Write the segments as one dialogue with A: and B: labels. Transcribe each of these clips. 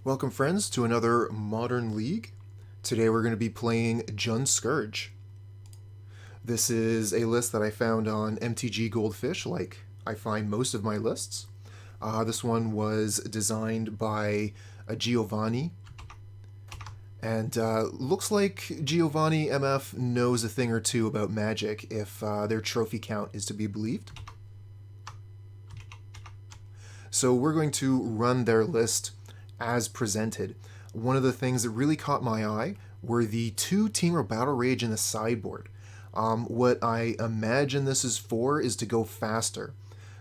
A: Welcome friends to another Modern League. Today we're going to be playing Jund Scourge. This is a list that I found on MTG Goldfish, like I find most of my lists. This one was designed by Giovanni, and looks like Giovanni MF knows a thing or two about Magic if their trophy count is to be believed. So we're going to run their list as presented. One of the things that really caught my eye were the two Temur Battle Rage in the sideboard. What I imagine this is for is to go faster.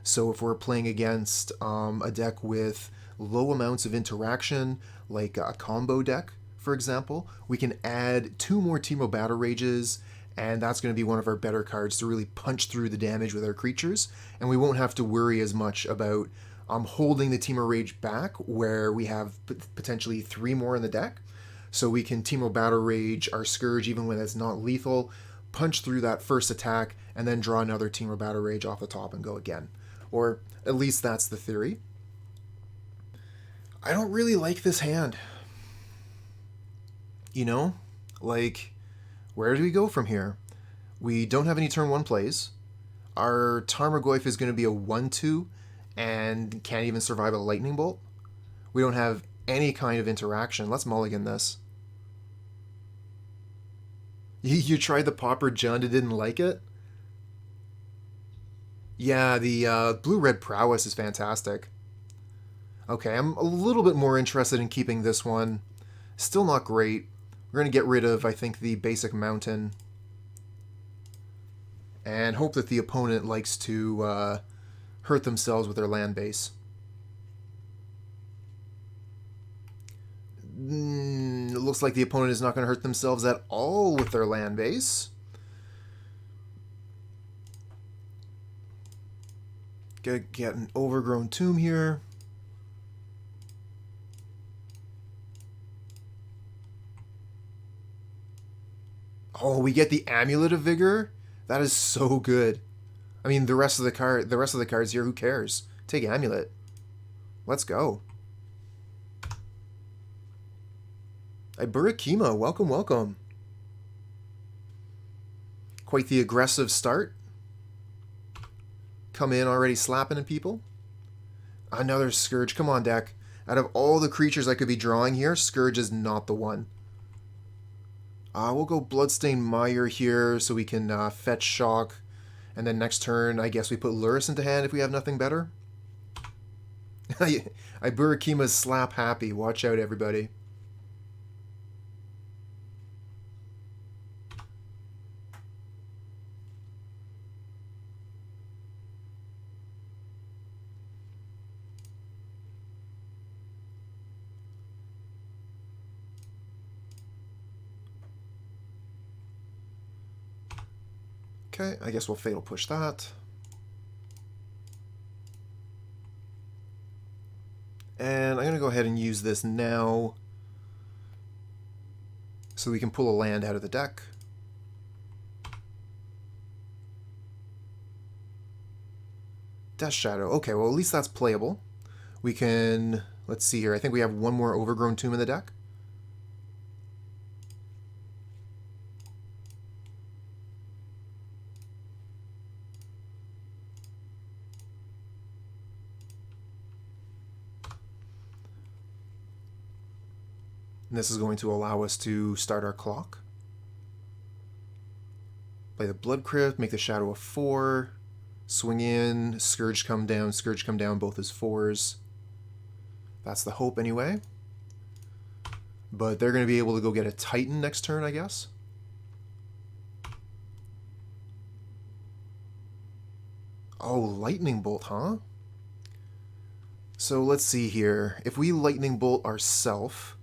A: So if we're playing against a deck with low amounts of interaction, like a combo deck, for example, we can add two more Temur Battle Rages, and that's going to be one of our better cards to really punch through the damage with our creatures, and we won't have to worry as much about holding the Temur Rage back, where we have potentially three more in the deck. So we can Temur Battle Rage our Scourge even when it's not lethal, punch through that first attack, and then draw another Temur Battle Rage off the top and go again. Or at least that's the theory. I don't really like this hand. You know? Like, where do we go from here? We don't have any turn 1 plays. Our Tarmogoyf is going to be a 1-2, and can't even survive a lightning bolt. We don't have any kind of interaction. Let's mulligan this. You tried the Pauper Jund and didn't like it? Yeah, the blue-red Prowess is fantastic. Okay, I'm a little bit more interested in keeping this one. Still not great. We're going to get rid of, I think, the basic mountain. And hope that the opponent likes to hurt themselves with their land base. It looks like the opponent is not going to hurt themselves at all with their land base. Gonna get an Overgrown Tomb here. Oh, we get the Amulet of Vigor? That is so good. I mean, the rest of the cards here, who cares? Take Amulet. Let's go. Iburakima, welcome, welcome. Quite the aggressive start. Come in already slapping at people. Another Scourge. Come on, deck. Out of all the creatures I could be drawing here, Scourge is not the one. We'll go Bloodstained Mire here so we can fetch Shock. And then next turn, I guess we put Lurrus into hand if we have nothing better. Iburakima's slap happy. Watch out, everybody. Okay, I guess we'll Fatal Push that. And I'm going to go ahead and use this now so we can pull a land out of the deck. Death Shadow. Okay, well at least that's playable. We can, let's see here, I think we have one more Overgrown Tomb in the deck. And this is going to allow us to start our clock. Play the Blood Crypt, make the Shadow a 4. Swing in, Scourge come down, both as 4s. That's the hope anyway. But they're going to be able to go get a Titan next turn, I guess. Oh, Lightning Bolt, huh? So let's see here. If we Lightning Bolt ourselves,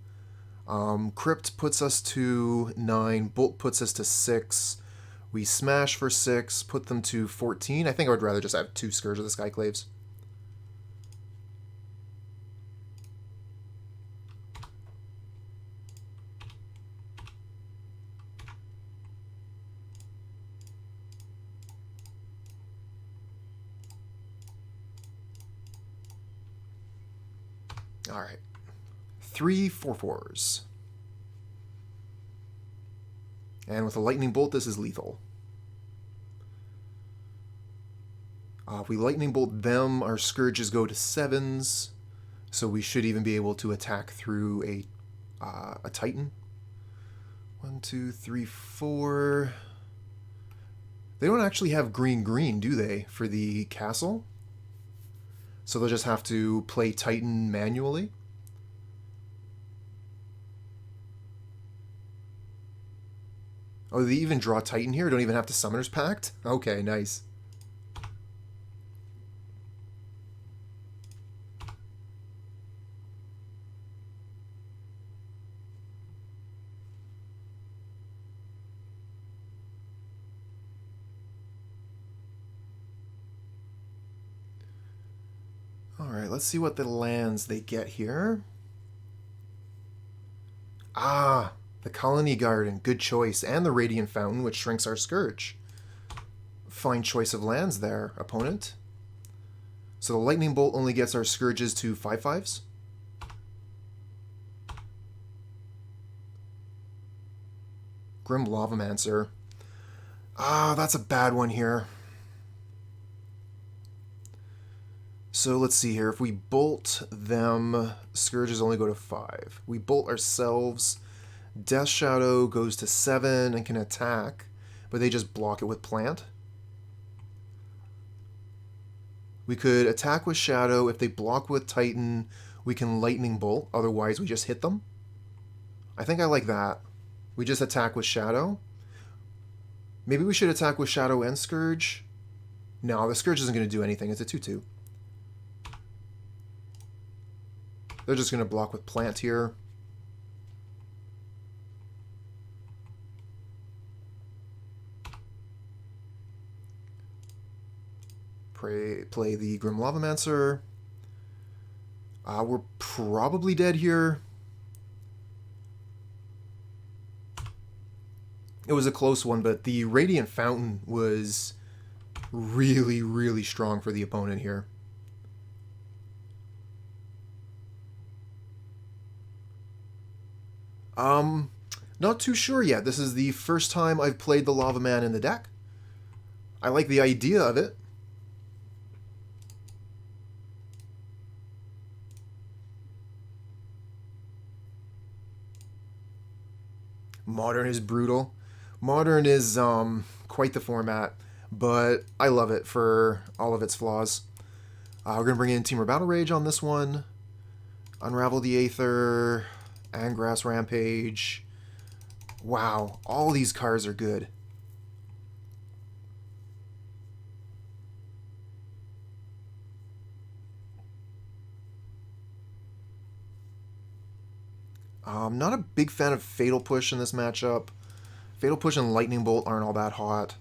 A: Crypt puts us to 9, Bolt puts us to 6. We smash for 6, put them to 14. I think I would rather just have 2 Scourge of the Skyclaves. Alright. 3 4/4s. And with a lightning bolt, this is lethal. If we lightning bolt them, our scourges go to 7s, so we should even be able to attack through a titan. 1 2 3 4. They don't actually have green, do they, for the castle? So they'll just have to play titan manually. Oh, they even draw titan here? Don't even have to Summoner's Pact? Okay, nice. Alright, let's see what the lands they get here. Ah, the Colony Garden, good choice. And the Radiant Fountain, which shrinks our Scourge. Fine choice of lands there, opponent. So the Lightning Bolt only gets our Scourges to 5/5s. Grim Lavamancer. Ah, that's a bad one here. So let's see here. If we bolt them, Scourges only go to 5. We bolt ourselves. Death Shadow goes to 7 and can attack, but they just block it with Plant. We could attack with Shadow. If they block with Titan, we can Lightning Bolt. Otherwise, we just hit them. I think I like that. We just attack with Shadow. Maybe we should attack with Shadow and Scourge. No, the Scourge isn't going to do anything. It's a 2/2. They're just going to block with Plant here. Play the Grim Lavamancer. We're probably dead here. It was a close one, but the Radiant Fountain was really, really strong for the opponent here. Not too sure yet. This is the first time I've played the Lava Man in the deck. I like the idea of it. Modern is brutal. Modern is quite the format, but I love it for all of its flaws. We're going to bring in Temur Battle Rage on this one. Unravel the Aether. Angrath Rampage. Wow, all these cards are good. I'm not a big fan of Fatal Push in this matchup. Fatal Push and Lightning Bolt aren't all that hot.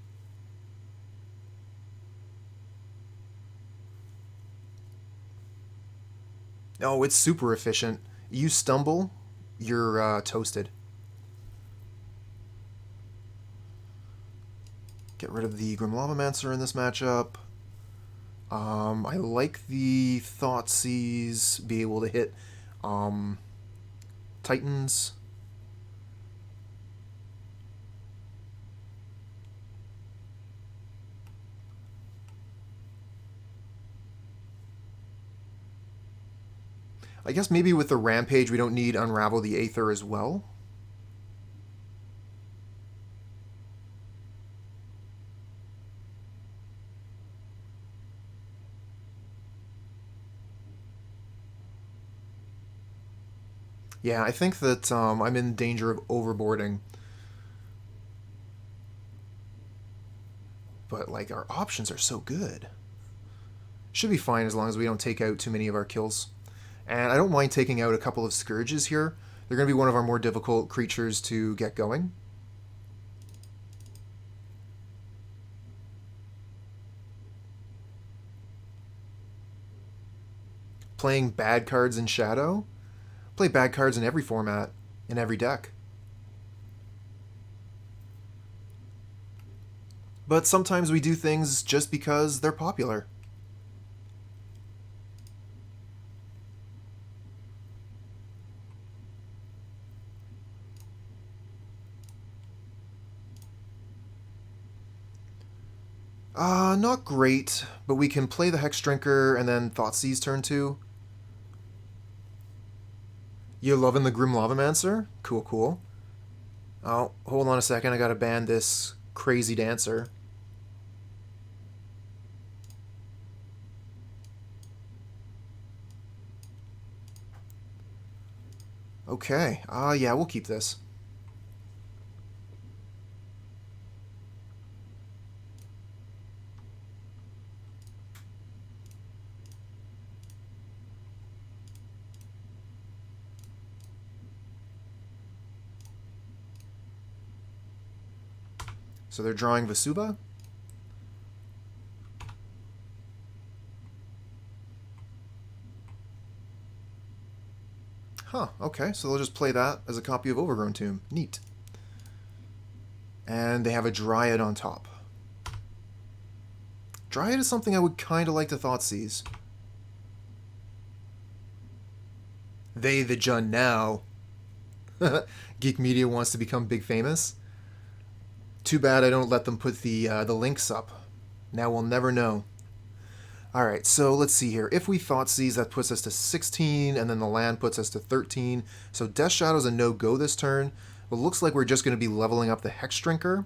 A: Oh, it's super efficient. You stumble, you're toasted. Get rid of the Grim Lavamancer in this matchup. I like the Thoughtseize, be able to hit Titans. I guess maybe with the Rampage we don't need Unravel the Aether as well. Yeah, I think that I'm in danger of overboarding. But, like, our options are so good. Should be fine as long as we don't take out too many of our kills. And I don't mind taking out a couple of Scourges here. They're going to be one of our more difficult creatures to get going. Playing bad cards in Shadow. Play bad cards in every format, in every deck. But sometimes we do things just because they're popular. Not great, but we can play the Hexdrinker and then Thoughtseize turn 2. You loving the Grim Lavamancer? Cool, cool. Oh, hold on a second, I gotta ban this crazy dancer. Okay, yeah, we'll keep this. So they're drawing Vesuva. Huh, okay, so they'll just play that as a copy of Overgrown Tomb. Neat. And they have a Dryad on top. Dryad is something I would kind of like to Thoughtseize. They the Jun now. Geek Media wants to become big famous. Too bad I don't let them put the links up. Now we'll never know. Alright, so let's see here. If we Thoughtseize, that puts us to 16, and then the land puts us to 13. So Death Shadow's a no-go this turn. But it looks like we're just going to be leveling up the Hexdrinker.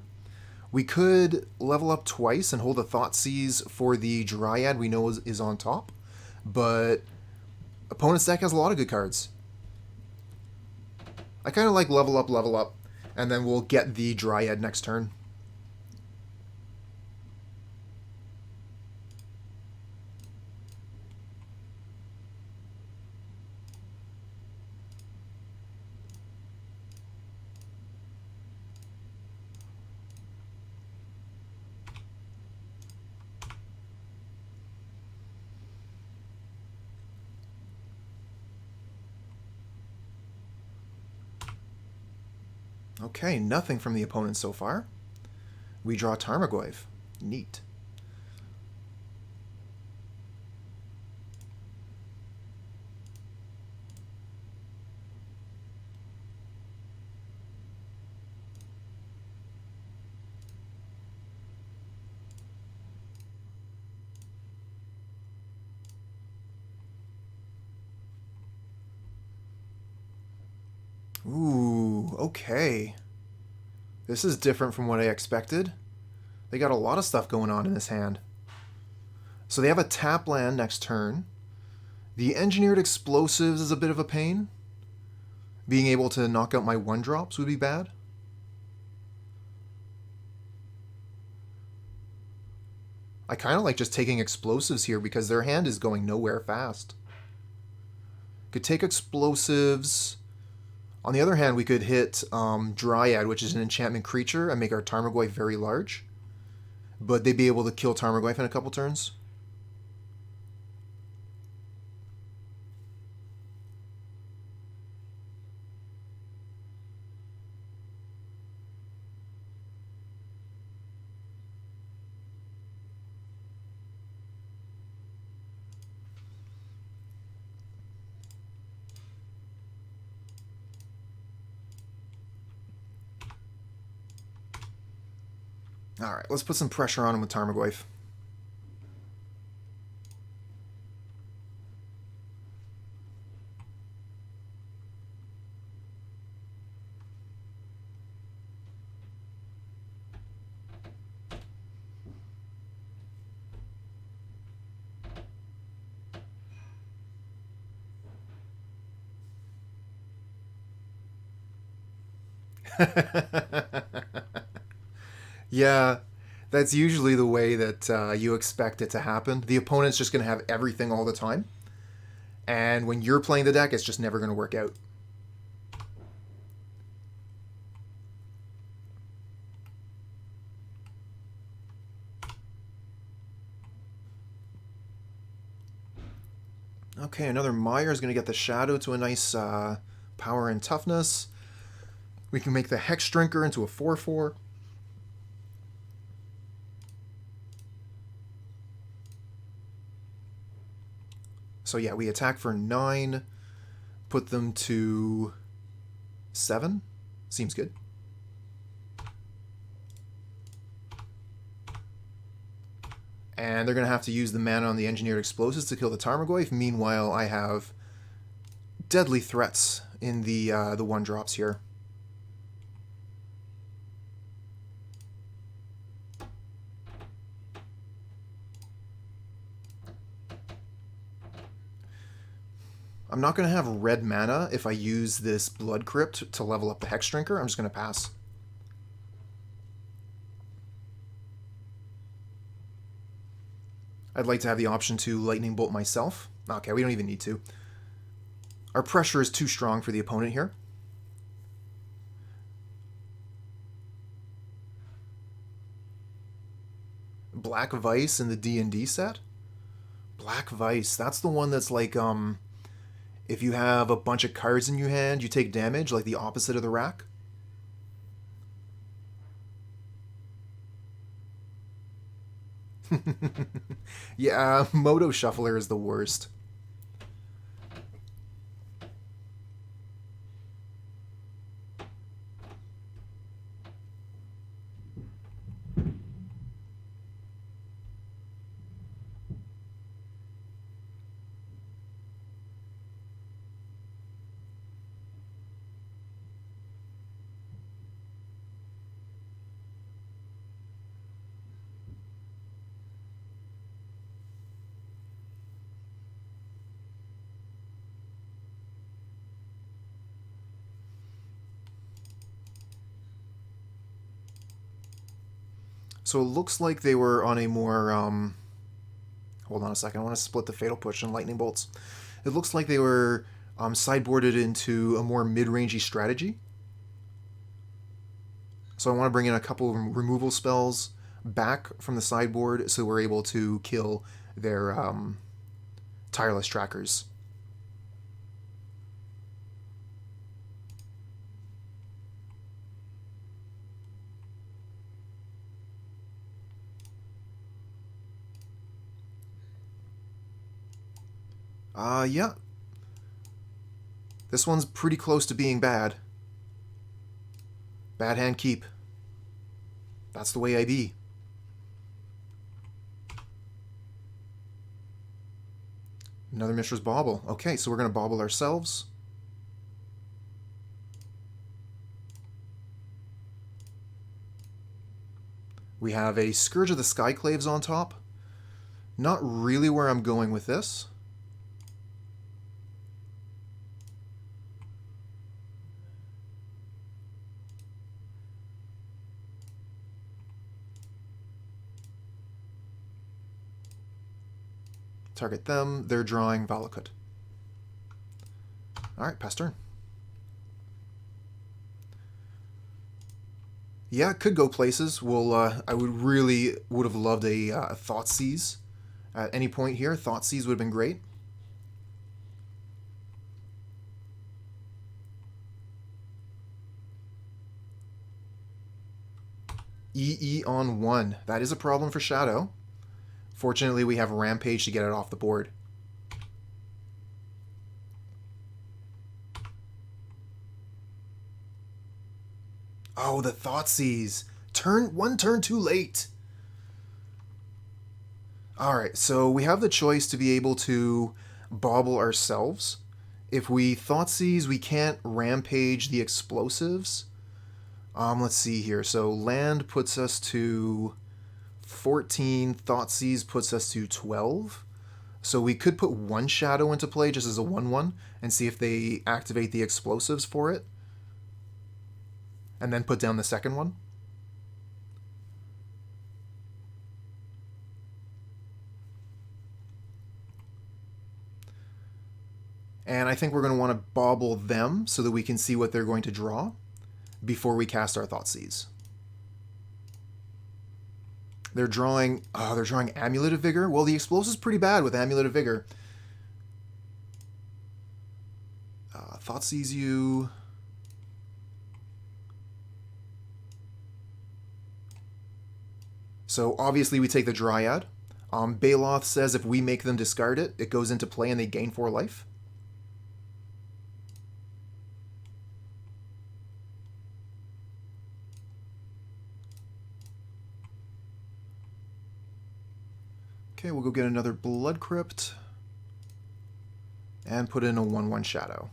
A: We could level up twice and hold a Thoughtseize for the Dryad we know is on top. But opponent's deck has a lot of good cards. I kind of like level up, and then we'll get the Dryad next turn. Okay, nothing from the opponent so far. We draw Tarmogoyf. Neat. Ooh, okay. This is different from what I expected. They got a lot of stuff going on in this hand. So they have a tap land next turn. The Engineered Explosives is a bit of a pain. Being able to knock out my 1-drops would be bad. I kind of like just taking Explosives here because their hand is going nowhere fast. Could take Explosives. On the other hand, we could hit Dryad, which is an enchantment creature, and make our Tarmogoyf very large. But they'd be able to kill Tarmogoyf in a couple turns. Alright, let's put some pressure on him with Tarmogoyf. Yeah, that's usually the way that you expect it to happen. The opponent's just going to have everything all the time. And when you're playing the deck, it's just never going to work out. Okay, another Mire is going to get the Shadow to a nice power and toughness. We can make the Hexdrinker into a 4/4. So yeah, we attack for 9, put them to 7. Seems good. And they're going to have to use the mana on the Engineered Explosives to kill the Tarmogoyf. Meanwhile, I have deadly threats in the 1-drops here. I'm not going to have red mana if I use this Blood Crypt to level up the Hexdrinker. I'm just going to pass. I'd like to have the option to Lightning Bolt myself. Okay, we don't even need to. Our pressure is too strong for the opponent here. Black Vice in the D&D set? Black Vice, that's the one that's like, if you have a bunch of cards in your hand, you take damage, like the opposite of the rack. Yeah, Moto Shuffler is the worst. So it looks like they were on a more, hold on a second, I want to split the Fatal Push and Lightning Bolts. It looks like they were sideboarded into a more mid-rangey strategy. So I want to bring in a couple of removal spells back from the sideboard so we're able to kill their tireless trackers. Yeah. This one's pretty close to being bad. Bad hand keep. That's the way I be. Another Mishra's Bauble. Okay, so we're going to Bauble ourselves. We have a Scourge of the Skyclaves on top. Not really where I'm going with this. Target them. They're drawing Valakut. Alright, pass turn. Yeah, it could go places. Well, I would have loved a Thoughtseize at any point here. Thoughtsseize would have been great. EE on 1. That is a problem for Shadow. Fortunately, we have Rampage to get it off the board. Oh, the Thoughtseize. One turn too late. Alright, so we have the choice to be able to Bauble ourselves. If we Thoughtseize, we can't Rampage the explosives. Let's see here. So land puts us to 14, Thoughtseize puts us to 12. So we could put one Shadow into play just as a 1/1 and see if they activate the explosives for it. And then put down the second one. And I think we're going to want to Bauble them so that we can see what they're going to draw before we cast our Thoughtseize. They're drawing Amulet of Vigor. Well, the explosive's pretty bad with Amulet of Vigor. Thoughtseize you. So obviously we take the Dryad. Baloth says if we make them discard it, it goes into play and they gain 4 life. Okay, we'll go get another Blood Crypt and put in a 1/1 Shadow.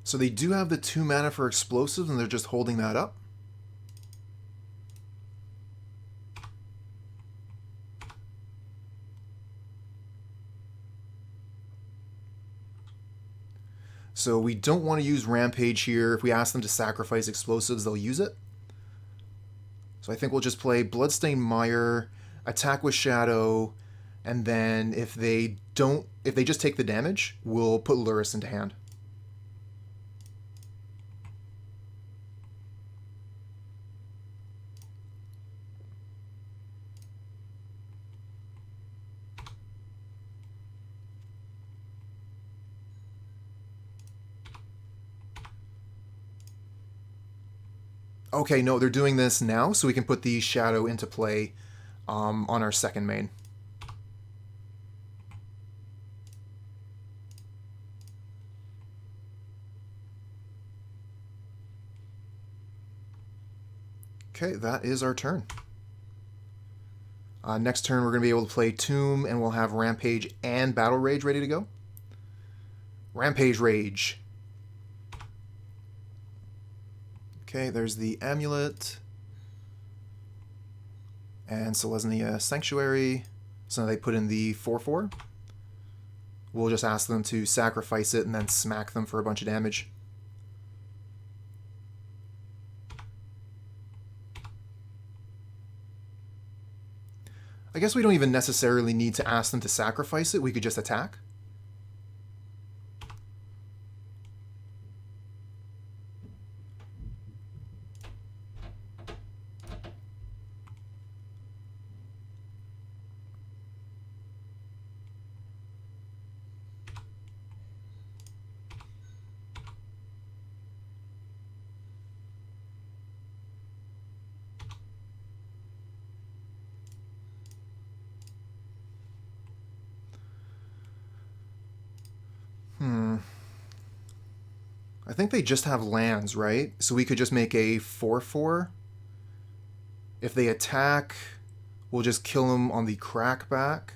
A: So they do have the 2 mana for explosives, and they're just holding that up. So we don't want to use Rampage here. If we ask them to sacrifice explosives, they'll use it. So I think we'll just play Bloodstained Mire, attack with Shadow, and then if they just take the damage, we'll put Lurrus into hand. Okay, no, they're doing this now, so we can put the Shadow into play on our second main. Okay, that is our turn. Next turn, we're going to be able to play Tomb, and we'll have Rampage and Battle Rage ready to go. Rampage Rage. Okay, there's the Amulet. And Selesnya Sanctuary. So now they put in the 4/4. We'll just ask them to sacrifice it and then smack them for a bunch of damage. I guess we don't even necessarily need to ask them to sacrifice it. We could just attack. I think they just have lands, right? So we could just make a 4/4. If they attack, we'll just kill them on the crackback.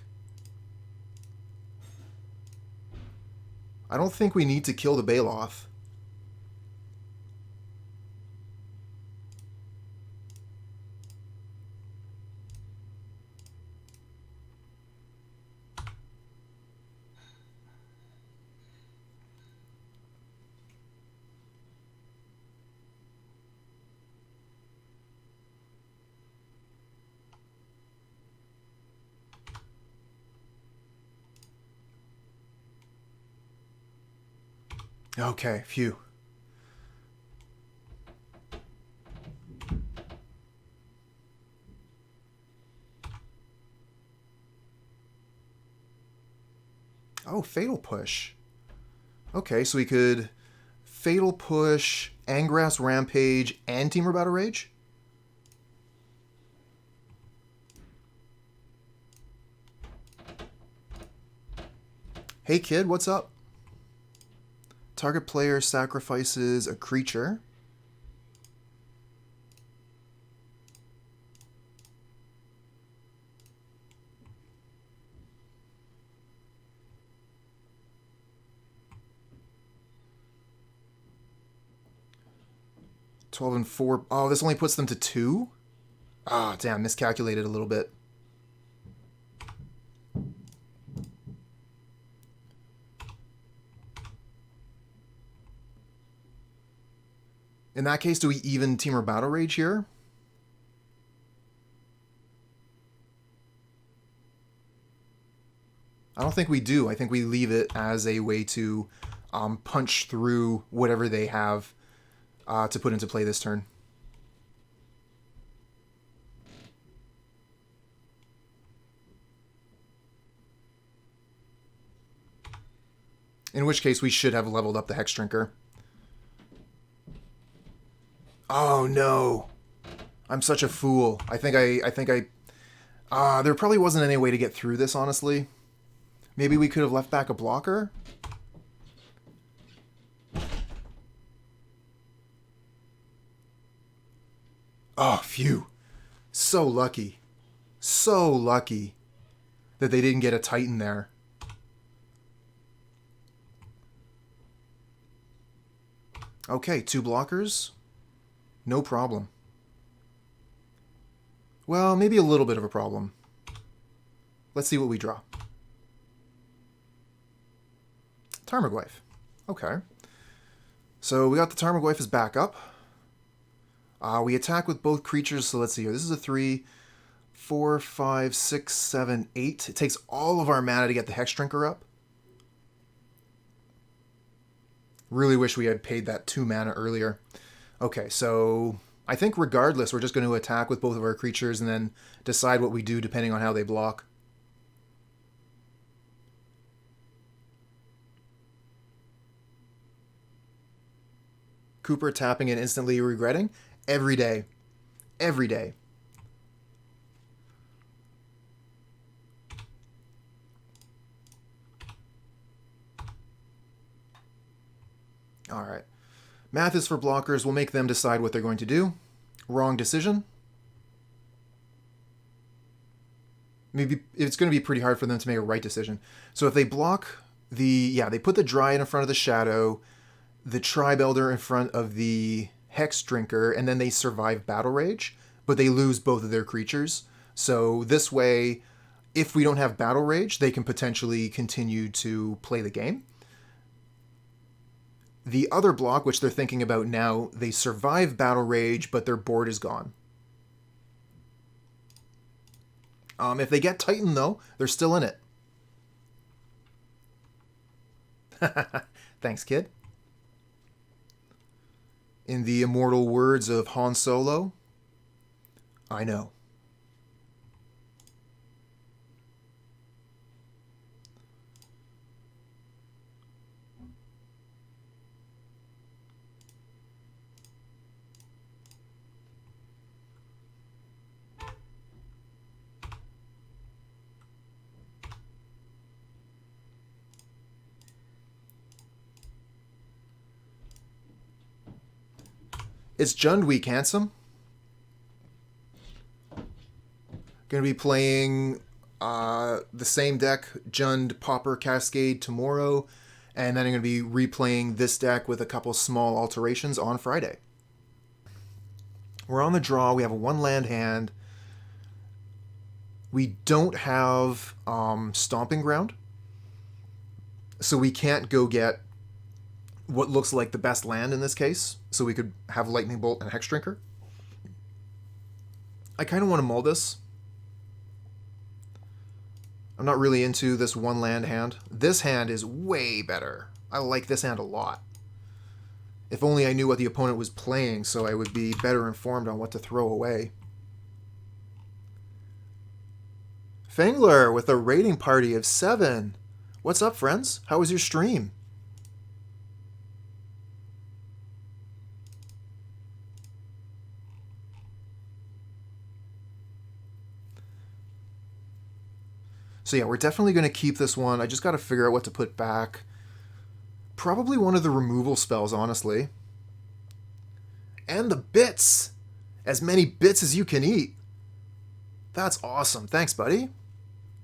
A: I don't think we need to kill the Baloth. Okay, phew. Oh, Fatal Push. Okay, so we could Fatal Push, Angrath's Rampage, and Temur Battle Rage? Hey kid, what's up? Target player sacrifices a creature. $12 and $4. Oh, this only puts them to 2? Ah, damn, miscalculated a little bit. In that case, do we even Temur Battle Rage here? I don't think we do. I think we leave it as a way to punch through whatever they have to put into play this turn. In which case, we should have leveled up the Hexdrinker. Oh, no. I'm such a fool. There probably wasn't any way to get through this, honestly. Maybe we could have left back a blocker? Oh, phew. So lucky. So lucky that they didn't get a Titan there. Okay, 2 blockers. No problem. Well, maybe a little bit of a problem. Let's see what we draw. Tarmogoyf. Okay. So we got the Tarmogoyf as backup. We attack with both creatures, so let's see here. This is a 3, 4, 5, 6, 7, 8. It takes all of our mana to get the Hexdrinker up. Really wish we had paid that 2 mana earlier. Okay, so I think regardless, we're just going to attack with both of our creatures and then decide what we do depending on how they block. Cooper tapping and instantly regretting? Every day. Every day. Alright. Math is for blockers. We'll make them decide what they're going to do. Wrong decision. Maybe it's going to be pretty hard for them to make a right decision. So if they block the... Yeah, they put the Dryad in front of the Shadow, the Tribe Elder in front of the Hexdrinker, and then they survive Battle Rage, but they lose both of their creatures. So this way, if we don't have Battle Rage, they can potentially continue to play the game. The other block, which they're thinking about now, they survive Battle Rage, but their board is gone. If they get Titan, though, they're still in it. Thanks, kid. In the immortal words of Han Solo, I know. It's Jund week, handsome. Going to be playing the same deck, Jund, Pauper, Cascade, tomorrow. And then I'm going to be replaying this deck with a couple small alterations on Friday. We're on the draw. We have a 1-land hand. We don't have Stomping Ground. So we can't go get what looks like the best land in this case. So we could have Lightning Bolt and Hexdrinker. I kind of want to mull this. I'm not really into this 1-land hand. This hand is way better. I like this hand a lot. If only I knew what the opponent was playing, so I would be better informed on what to throw away. Fangler with a raiding party of 7. What's up, friends? How was your stream? So yeah, we're definitely going to keep this one. I just got to figure out what to put back. Probably one of the removal spells, honestly. And the bits! As many bits as you can eat. That's awesome. Thanks, buddy.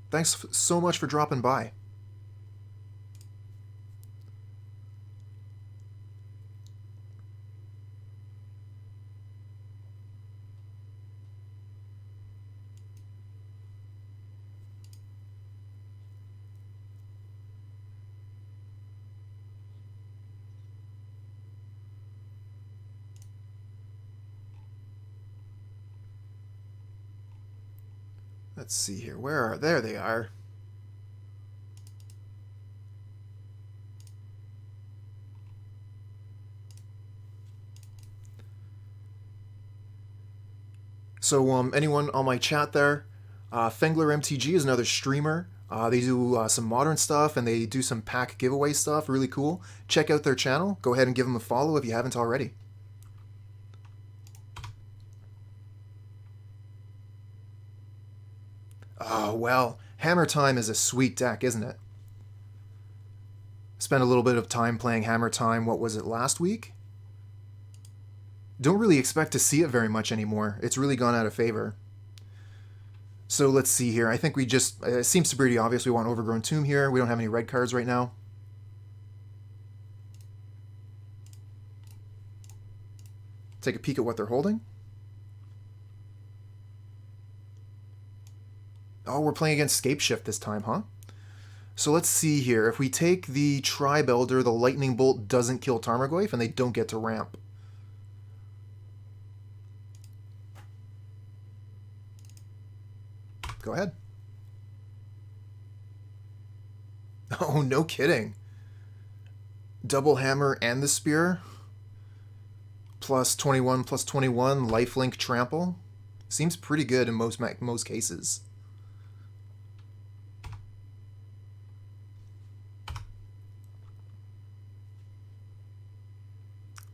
A: Thanks so much for dropping by. Let's see here. Where are... There they are. So, anyone on my chat there, Fengler MTG is another streamer. They do some modern stuff, and they do some pack giveaway stuff. Really cool. Check out their channel. Go ahead and give them a follow if you haven't already. Oh, well, Hammer Time is a sweet deck, isn't it? Spent a little bit of time playing Hammer Time, what was it, last week? Don't really expect to see it very much anymore. It's really gone out of favor. So let's see here. I think we just... It seems pretty obvious we want Overgrown Tomb here. We don't have any red cards right now. Take a peek at what they're holding. Oh, we're playing against Scapeshift this time, huh? So let's see here. If we take the Tribe Elder, the Lightning Bolt doesn't kill Tarmogoyf, and they don't get to ramp. Go ahead. Oh, no kidding. Double Hammer and the Spear. Plus 21, plus 21, lifelink trample. Seems pretty good in most cases.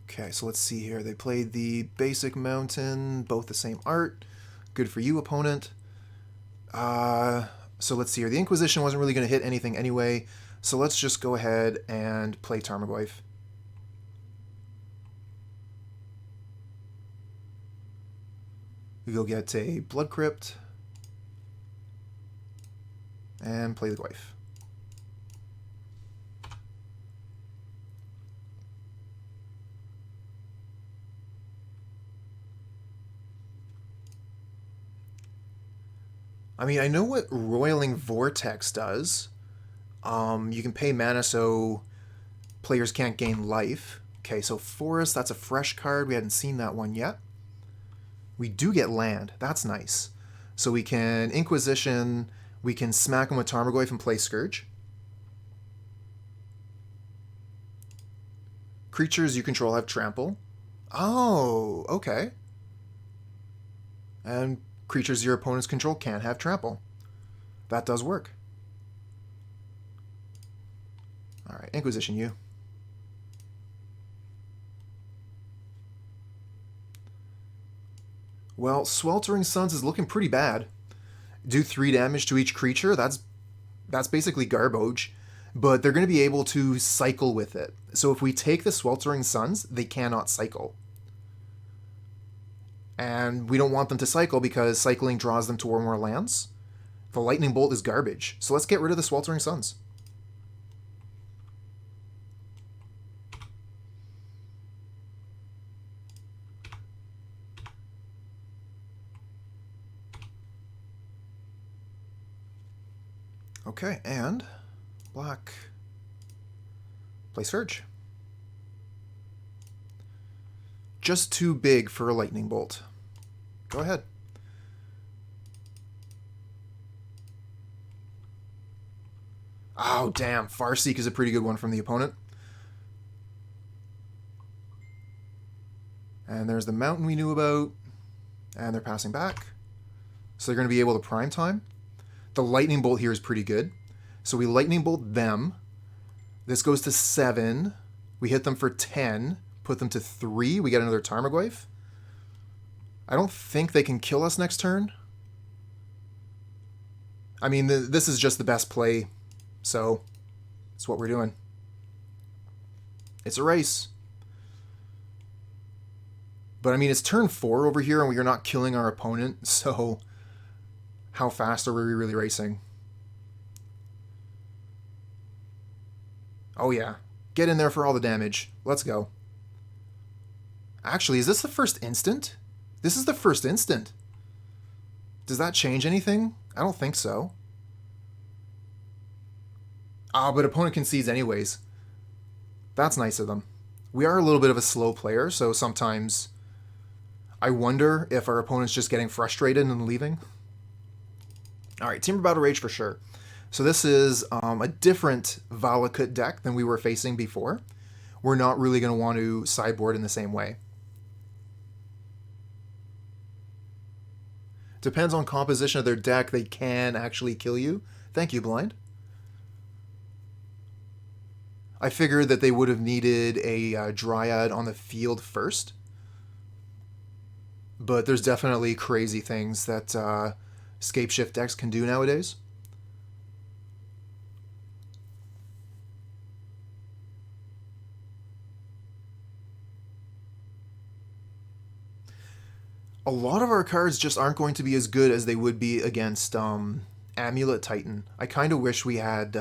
A: Okay, so let's see here. They played the basic mountain, both the same art. Good for you, opponent. So let's see here. The Inquisition wasn't really going to hit anything anyway, so let's just go ahead and play Tarmogoyf. We go get a Blood Crypt and play the Goyf. I mean, I know what Roiling Vortex does. You can pay mana so players can't gain life. Okay, so Forest, that's a fresh card. We hadn't seen that one yet. We do get land. That's nice. So we can Inquisition, we can smack them with Tarmogoyf and play Scourge. Creatures you control have Trample. Oh, okay. And creatures your opponents control can't have Trample. That does work. Alright, Inquisition you. Well, Sweltering Suns is looking pretty bad. Do 3 damage to each creature. That's basically garbage. But they're going to be able to cycle with it. So if we take the Sweltering Suns, they cannot cycle. And we don't want them to cycle because cycling draws them toward more lands. The Lightning Bolt is garbage. So let's get rid of the Sweltering Suns. Okay, and black. Play Scourge. Just too big for a Lightning Bolt. Go ahead. Oh, damn. Farseek is a pretty good one from the opponent. And there's the mountain we knew about. And they're passing back. So they're going to be able to prime time. The Lightning Bolt here is pretty good. So we Lightning Bolt them. This goes to 7. We hit them for 10. Put them to 3. We get another Tarmogoyf. I don't think they can kill us next turn. I mean, this is just the best play. So, that's what we're doing. It's a race. But I mean, it's turn 4 over here and we are not killing our opponent. So, how fast are we really racing? Oh yeah. Get in there for all the damage. Let's go. Actually, is this the first instant? This is the first instant. Does that change anything? I don't think so. Ah, but opponent concedes anyways. That's nice of them. We are a little bit of a slow player, so sometimes I wonder if our opponent's just getting frustrated and leaving. Alright, Temur Battle Rage for sure. So this is a different Valakut deck than we were facing before. We're not really going to want to sideboard in the same way. Depends on composition of their deck, they can actually kill you. Thank you, Blind. I figured that they would have needed a Dryad on the field first. But there's definitely crazy things that Scapeshift decks can do nowadays. A lot of our cards just aren't going to be as good as they would be against Amulet Titan. I kind of wish we had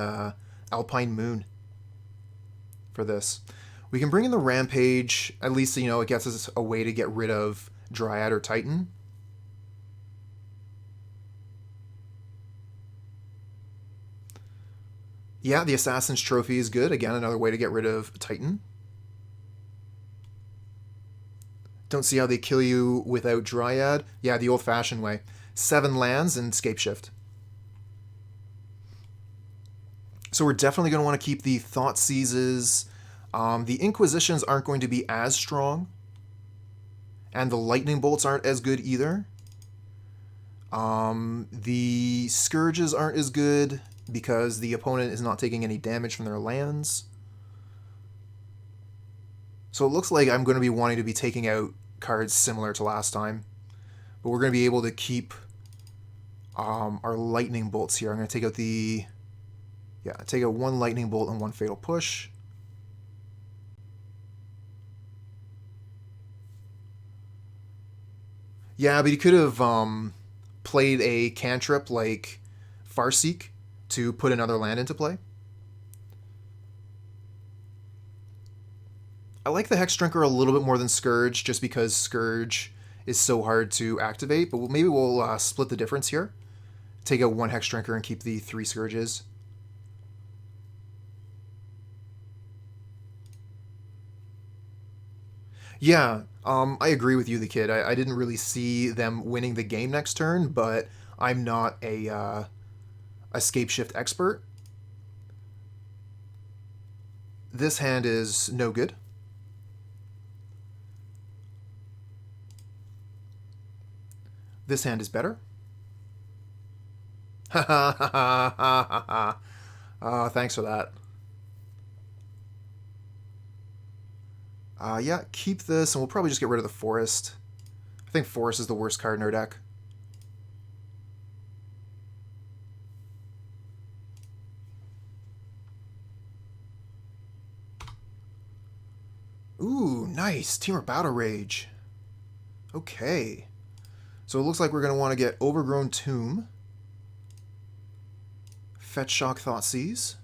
A: Alpine Moon for this. We can bring in the Rampage. At least, you know, it gets us a way to get rid of Dryad or Titan. Yeah, the Assassin's Trophy is good. Again, another way to get rid of Titan. Don't see how they kill you without Dryad. Yeah, the old-fashioned way. 7 lands and Scapeshift. So we're definitely going to want to keep the Thoughtseizes. The Inquisitions aren't going to be as strong. And the Lightning Bolts aren't as good either. The Scourges aren't as good because the opponent is not taking any damage from their lands. So it looks like I'm going to be wanting to be taking out cards similar to last time. But we're going to be able to keep our Lightning Bolts here. I'm going to take out the... Yeah, take out 1 Lightning Bolt and 1 Fatal Push. Yeah, but he could have played a cantrip like Farseek to put another land into play. I like the Hexdrinker a little bit more than Scourge, just because Scourge is so hard to activate, but maybe we'll split the difference here. Take out 1 Hexdrinker and keep the 3 Scourges. Yeah, I agree with you, the kid. I didn't really see them winning the game next turn, but I'm not a Scapeshift expert. This hand is no good. This hand is better. Ha ha ha ha ha ha. Thanks for that. Yeah, keep this, and we'll probably just get rid of the Forest. I think Forest is the worst card in our deck. Ooh, nice. Temur Battle Rage. Okay. So it looks like we're going to want to get Overgrown Tomb. Fetch Shock Thoughtseize.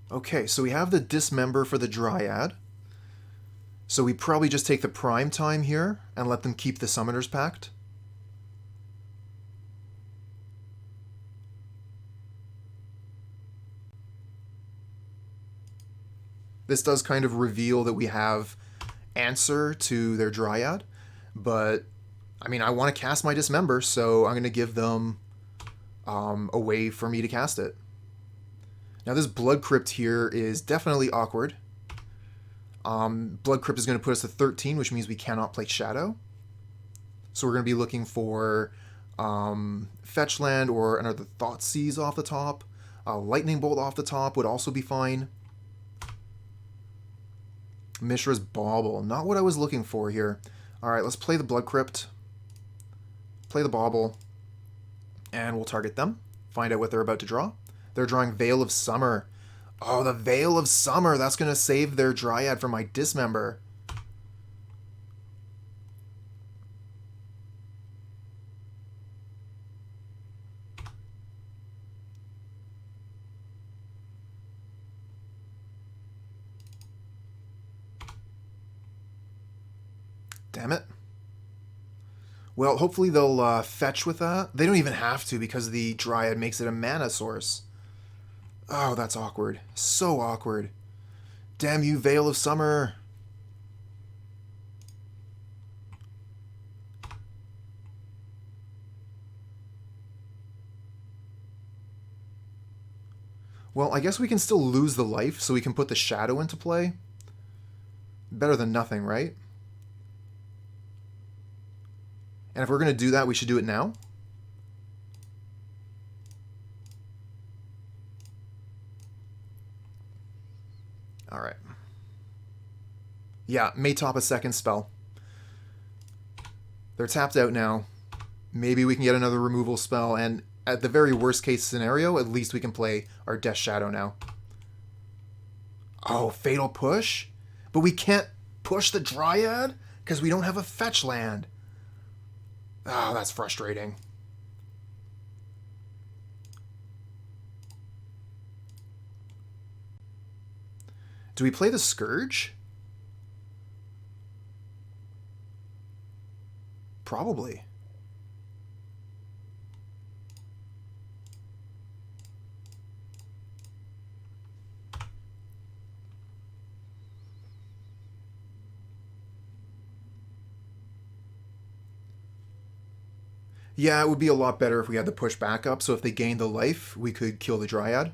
A: Okay, so we have the Dismember for the Dryad. So we probably just take the Prime Time here and let them keep the Summoner's Pact. This does kind of reveal that we have answer to their Dryad, but I mean, I want to cast my Dismember, so I'm going to give them a way for me to cast it. Now this Blood Crypt here is definitely awkward. Blood Crypt is going to put us to 13, which means we cannot play Shadow. So we're going to be looking for Fetch Land or another Thoughtseize off the top. Lightning Bolt off the top would also be fine. Mishra's Bauble. Not what I was looking for here. Alright, let's play the Blood Crypt. Play the Bauble. And we'll target them. Find out what they're about to draw. They're drawing Veil of Summer. Oh, the Veil of Summer. That's going to save their Dryad from my Dismember. Damn it. Well, hopefully they'll fetch with that. They don't even have to because the Dryad makes it a mana source. Oh, that's awkward. So awkward. Damn you, Veil of Summer. Well, I guess we can still lose the life, so we can put the Shadow into play. Better than nothing, right? And if we're going to do that, we should do it now. Alright. Yeah, may top a second spell. They're tapped out now. Maybe we can get another removal spell, and at the very worst case scenario, at least we can play our Death Shadow now. Oh, Fatal Push? But we can't push the Dryad because we don't have a fetch land. Oh, that's frustrating. Do we play the Scourge? Probably. Yeah, it would be a lot better if we had the push back up, so if they gained the life, we could kill the Dryad.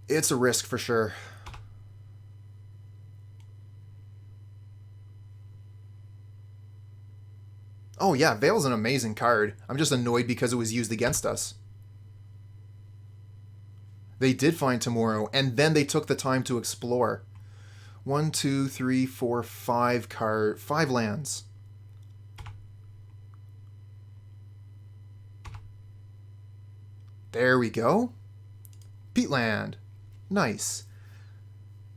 A: It's a risk for sure. Oh yeah, Veil's an amazing card. I'm just annoyed because it was used against us. They did find Temur, and then they took the time to explore. 1, 2, 3, 4, 5 lands. There we go. Peatland. Nice.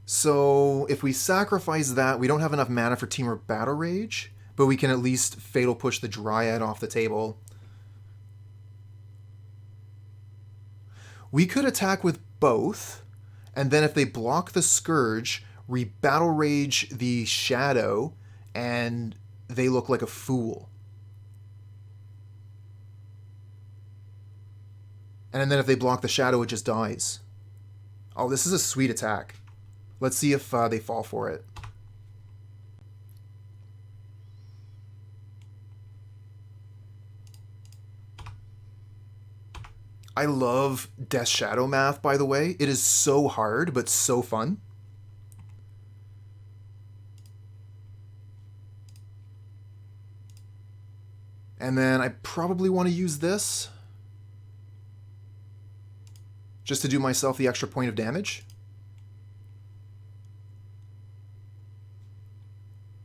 A: So if we sacrifice that, we don't have enough mana for Temur Battle Rage, but we can at least Fatal Push the Dryad off the table. We could attack with both, and then if they block the Scourge, re-Battle Rage the Shadow, and they look like a fool. And then if they block the Shadow, it just dies. Oh, this is a sweet attack. Let's see if they fall for it. I love Death Shadow math, by the way. It is so hard, but so fun. And then I probably want to use this just to do myself the extra point of damage.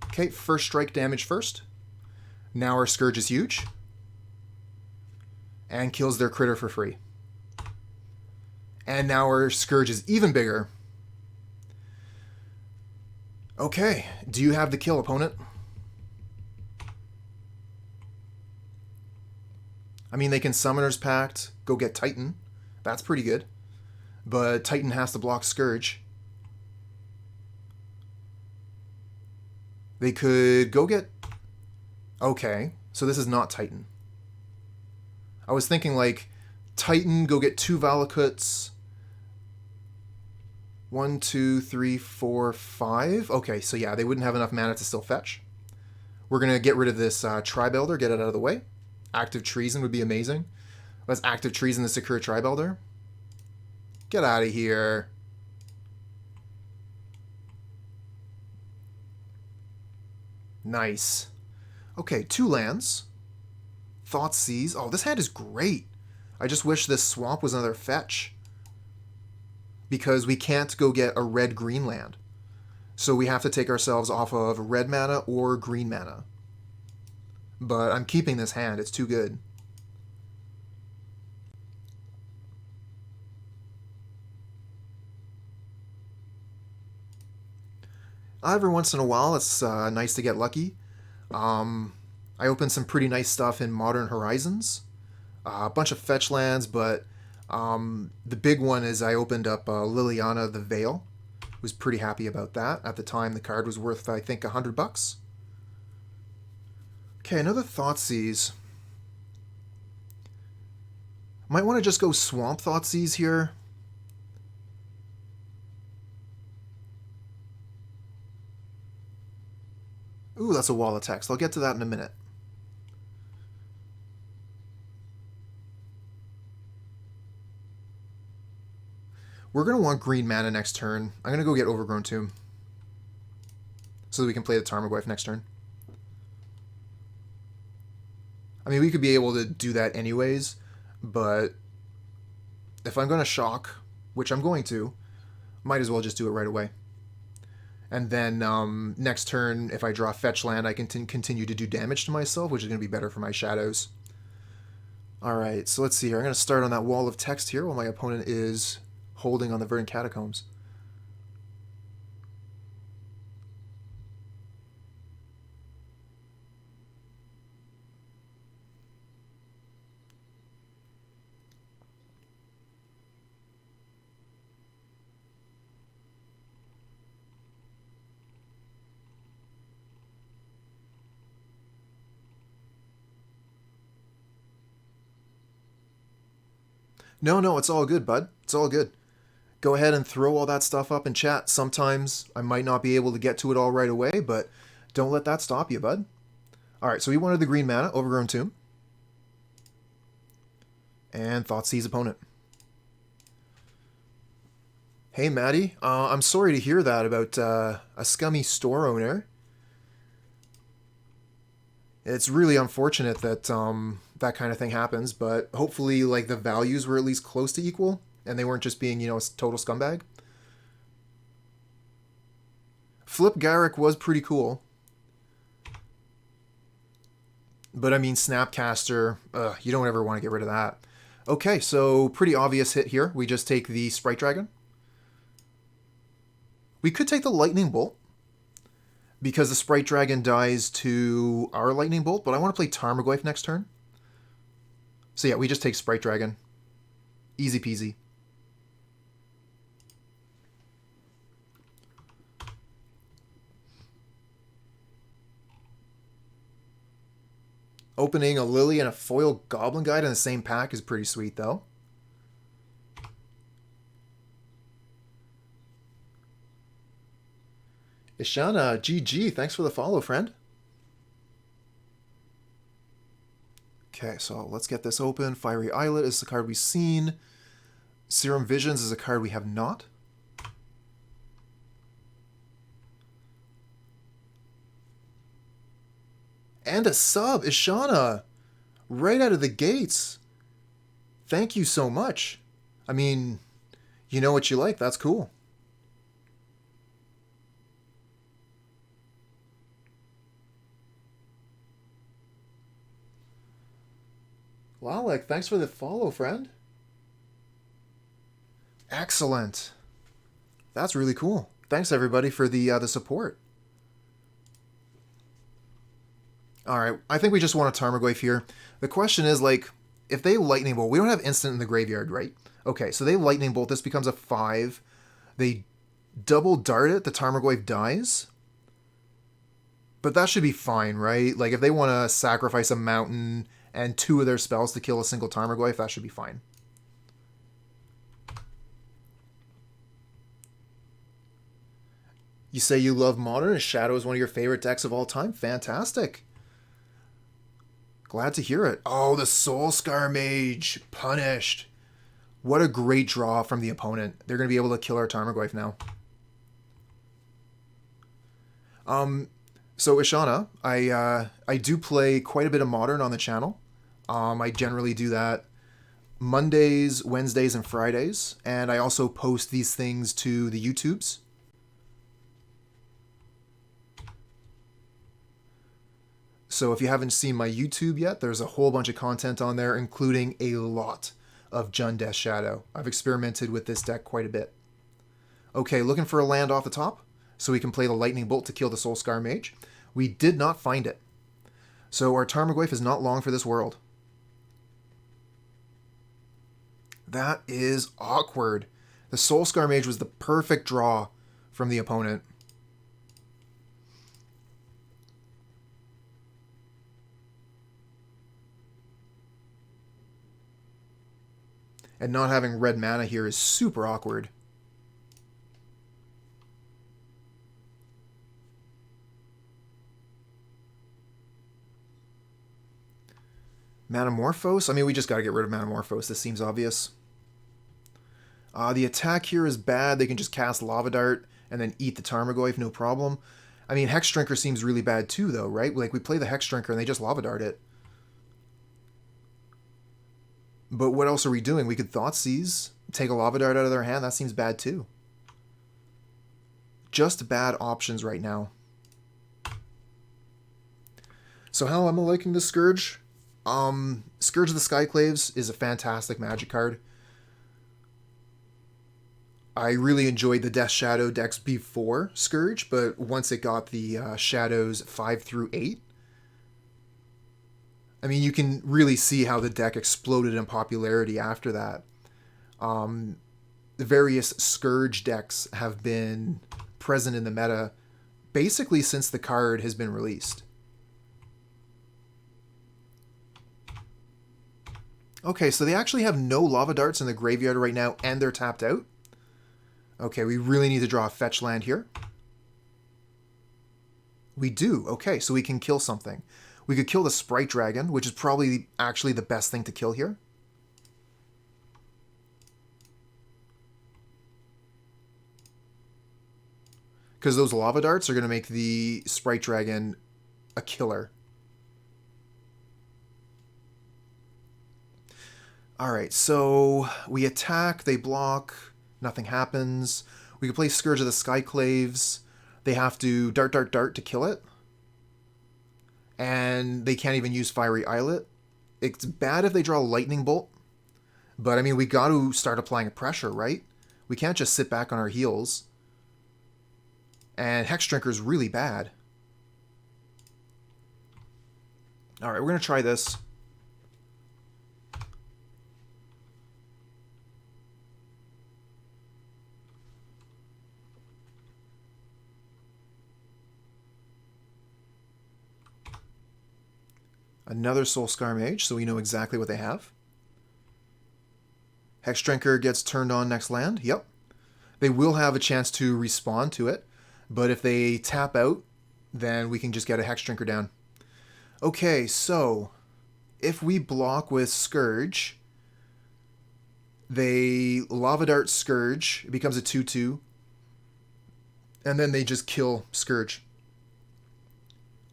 A: Okay, first strike damage first. Now our Scourge is huge. And kills their critter for free. And now our Scourge is even bigger. Okay, do you have the kill, opponent? I mean, they can Summoner's Pact, go get Titan. That's pretty good. But Titan has to block Scourge. They could go get... Okay, so this is not Titan. I was thinking, like, Titan, go get 2 Valakuts. 1, 2, 3, 4, 5. Okay, so yeah, they wouldn't have enough mana to still fetch. We're going to get rid of this Tribe Elder, get it out of the way. Active Treason would be amazing. Let's Active Treason the Secure Tribe Elder. Get out of here. Nice. Okay, 2 lands. Thoughtseize. Oh, this hand is great. I just wish this swamp was another fetch. Because we can't go get a red-green land. So we have to take ourselves off of red mana or green mana. But I'm keeping this hand. It's too good. Every once in a while, it's nice to get lucky. I opened some pretty nice stuff in Modern Horizons. A bunch of fetch lands, but the big one is I opened up Liliana the Veil. Was pretty happy about that. At the time, the card was worth, I think, $100. Okay, another Thoughtseize. Might want to just go Swamp Thoughtseize here. Ooh, that's a wall of text. I'll get to that in a minute. We're going to want green mana next turn. I'm going to go get Overgrown Tomb. So that we can play the Tarmogoyf next turn. I mean, we could be able to do that anyways, but if I'm going to shock, which I'm going to, might as well just do it right away. And then next turn, if I draw fetch land, I can continue to do damage to myself, which is going to be better for my shadows. Alright, so let's see here. I'm going to start on that wall of text here while my opponent is holding on the Verdant Catacombs. No, it's all good, bud. It's all good. Go ahead and throw all that stuff up in chat. Sometimes I might not be able to get to it all right away, but don't let that stop you, bud. Alright, so we wanted the green mana, Overgrown Tomb. And Thoughtseize opponent. Hey, Maddie. I'm sorry to hear that about a scummy store owner. It's really unfortunate that that kind of thing happens, but hopefully, like, the values were at least close to equal, and they weren't just being, you know, a total scumbag. Flip Garrick was pretty cool. But, I mean, Snapcaster, you don't ever want to get rid of that. Okay, so pretty obvious hit here. We just take the Sprite Dragon. We could take the Lightning Bolt, because the Sprite Dragon dies to our Lightning Bolt, but I want to play Tarmogoyf next turn. So yeah, we just take Sprite Dragon. Easy peasy. Opening a Lily and a foil Goblin Guide in the same pack is pretty sweet, though. Ishana, GG, thanks for the follow, friend. Okay, so let's get this open. Fiery Islet is the card we've seen. Serum Visions is a card we have not. And a sub, Ishana! Right out of the gates. Thank you so much. I mean, you know what you like, that's cool. Lalek, thanks for the follow, friend. Excellent. That's really cool. Thanks, everybody, for the support. Alright, I think we just want a Tarmogoyf here. The question is, like, if they Lightning Bolt, we don't have instant in the graveyard, right? Okay, so they Lightning Bolt, this becomes a 5. They double dart it, the Tarmogoyf dies. But that should be fine, right? Like, if they want to sacrifice a mountain and 2 of their spells to kill a single Tarmogoyf, that should be fine. You say you love Modern, and Shadow is one of your favorite decks of all time? Fantastic. Glad to hear it. Oh, the Soulscar Mage. Punished. What a great draw from the opponent. They're going to be able to kill our Tarmogoyf now. So Ishana, I do play quite a bit of Modern on the channel. I generally do that Mondays, Wednesdays, and Fridays. And I also post these things to the YouTubes. So if you haven't seen my YouTube yet, there's a whole bunch of content on there, including a lot of Jund Shadow. I've experimented with this deck quite a bit. Okay, looking for a land off the top, so we can play the Lightning Bolt to kill the Soulscar Mage. We did not find it. So our Tarmogoyf is not long for this world. That is awkward. The Soulscar Mage was the perfect draw from the opponent. And not having red mana here is super awkward. Manamorphose? I mean, we just got to get rid of Manamorphose. This seems obvious. The attack here is bad. They can just cast Lava Dart and then eat the Tarmogoyf, no problem. I mean, Hexdrinker seems really bad too, though, right? Like, we play the Hexdrinker and they just Lava Dart it. But what else are we doing? We could Thoughtseize. take a Lava Dart out of their hand, that seems bad too. Just bad options right now. So how am I liking the Scourge? Scourge of the Skyclaves is a fantastic Magic card. I really enjoyed the Death Shadow decks before Scourge, but once it got the Shadows 5 through 8, I mean, you can really see how the deck exploded in popularity after that. The various Scourge decks have been present in the meta basically since the card has been released. Okay, so they actually have no Lava Darts in the graveyard right now, and they're tapped out. Okay, we really need to draw a fetch land here. We do. Okay, so we can kill something. We could kill the Sprite Dragon, which is probably actually the best thing to kill here. Because those Lava Darts are going to make the Sprite Dragon a killer. Alright, so we attack, they block, nothing happens. We can play Scourge of the Skyclaves. They have to dart, dart, dart to kill it. And they can't even use Fiery Islet. It's bad if they draw Lightning Bolt. But, I mean, we got to start applying pressure, right? We can't just sit back on our heels. And Hexdrinker is really bad. Alright, we're going to try this. Another Soulscar Mage, so we know exactly what they have. Hexdrinker gets turned on next land. Yep. They will have a chance to respond to it, but if they tap out, then we can just get a Hexdrinker down. Okay, so if we block with Scourge, they Lava Dart Scourge. It becomes a 2/2. And then they just kill Scourge.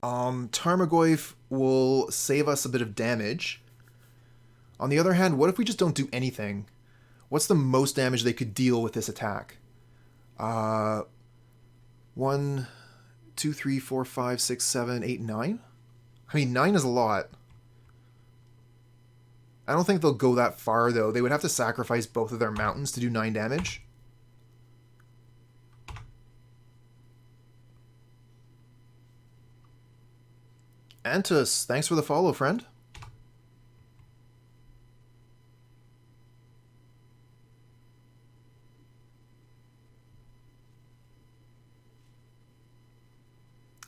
A: Tarmogoyf will save us a bit of damage. On the other hand, what if we just don't do anything? What's the most damage they could deal with this attack? 1, 2, 3, 4, 5, 6, 7, 8, 9? I mean, 9 is a lot. I don't think they'll go that far, though. They would have to sacrifice both of their mountains to do 9 damage. Antus, thanks for the follow, friend.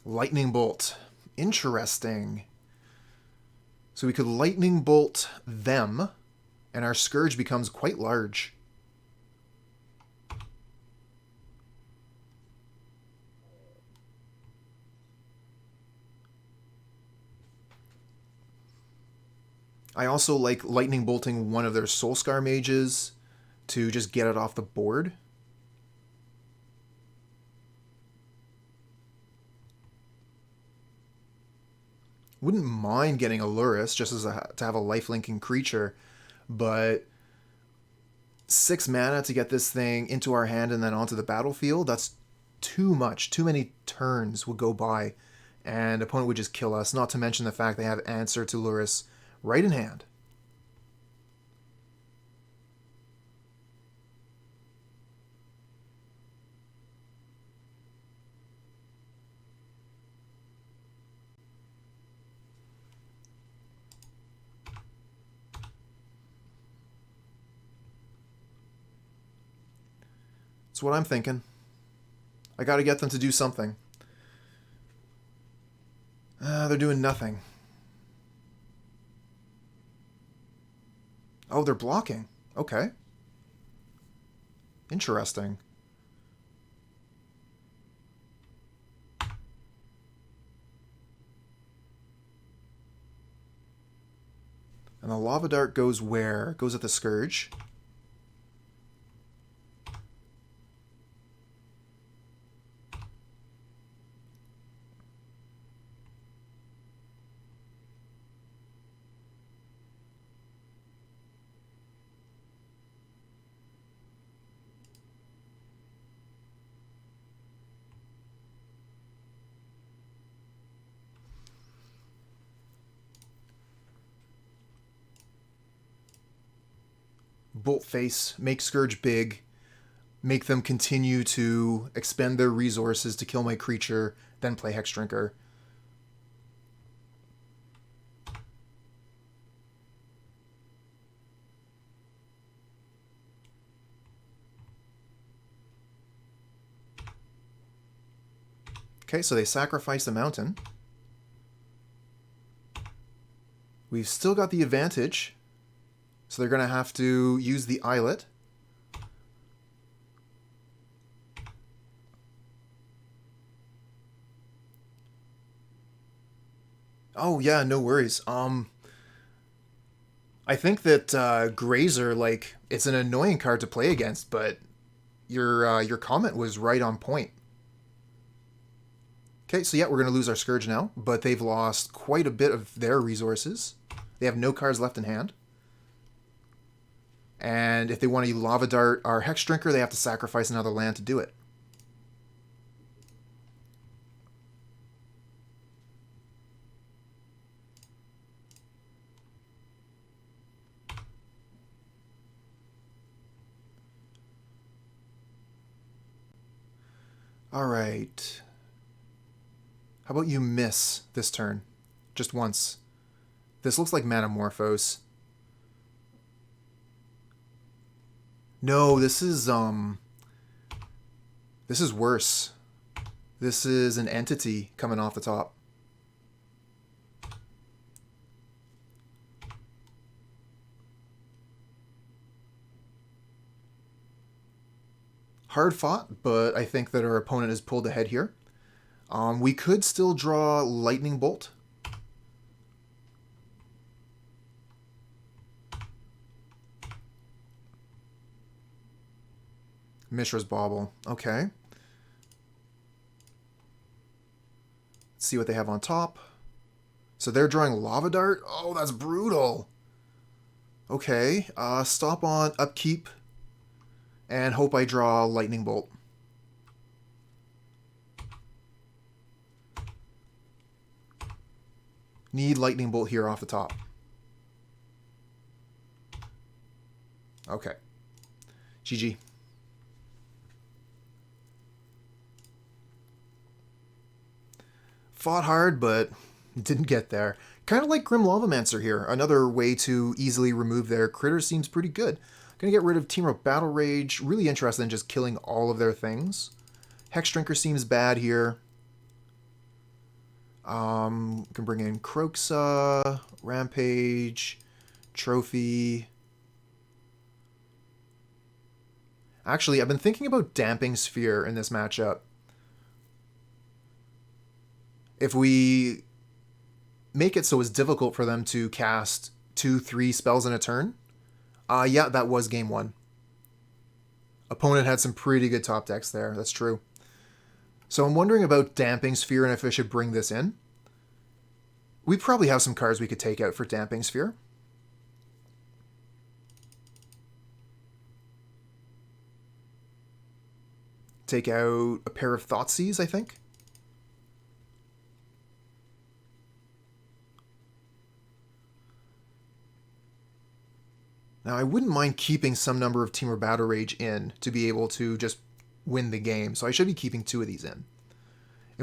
A: Lightning Bolt. Interesting. So we could Lightning Bolt them, and our Scourge becomes quite large. I also like Lightning Bolting one of their Soulscar Mages to just get it off the board. Wouldn't mind getting a Lurrus just as to have a lifelinking creature, but 6 mana to get this thing into our hand and then onto the battlefield, that's too much. Too many turns would go by, and opponent would just kill us, not to mention the fact they have answer to Lurrus right in hand. That's what I'm thinking. I gotta get them to do something. They're doing nothing. Oh, they're blocking. Okay. Interesting. And the Lava Dart goes where? Goes at the Scourge. Bolt Face, make Scourge big, make them continue to expend their resources to kill my creature, then play Hexdrinker. Okay, so they sacrifice the mountain. We've still got the advantage, so they're going to have to use the Islet. Oh yeah, no worries. I think that Grazer, like, it's an annoying card to play against, but your comment was right on point. Okay, so yeah, we're going to lose our Scourge now, but they've lost quite a bit of their resources. They have no cards left in hand. And if they want to Lava Dart our Hexdrinker, they have to sacrifice another land to do it. Alright. How about you miss this turn? Just once. This looks like Manamorphose. No, this is worse. This is an entity coming off the top. Hard fought, but I think that our opponent has pulled ahead here. We could still draw Lightning Bolt. Mishra's Bauble. Okay. Let's see what they have on top. So they're drawing Lava Dart? Oh, that's brutal. Okay. Stop on Upkeep. And hope I draw Lightning Bolt. Need Lightning Bolt here off the top. Okay. GG. Fought hard, but didn't get there. Kind of like Grim Lavamancer here. Another way to easily remove their critters seems pretty good. Gonna get rid of Temur Battle Rage. Really interested in just killing all of their things. Hexdrinker seems bad here. Can bring in Kroxa, Rampage, Trophy. Actually, I've been thinking about Damping Sphere in this matchup. If we make it so it's difficult for them to cast 2-3 spells in a turn, yeah, that was game one. Opponent had some pretty good top decks there, that's true. So I'm wondering about Damping Sphere and if I should bring this in. We probably have some cards we could take out for Damping Sphere. Take out a pair of Thoughtseize, I think. Now, I wouldn't mind keeping some number of Temur Battle Rage in to be able to just win the game, so I should be keeping 2 of these in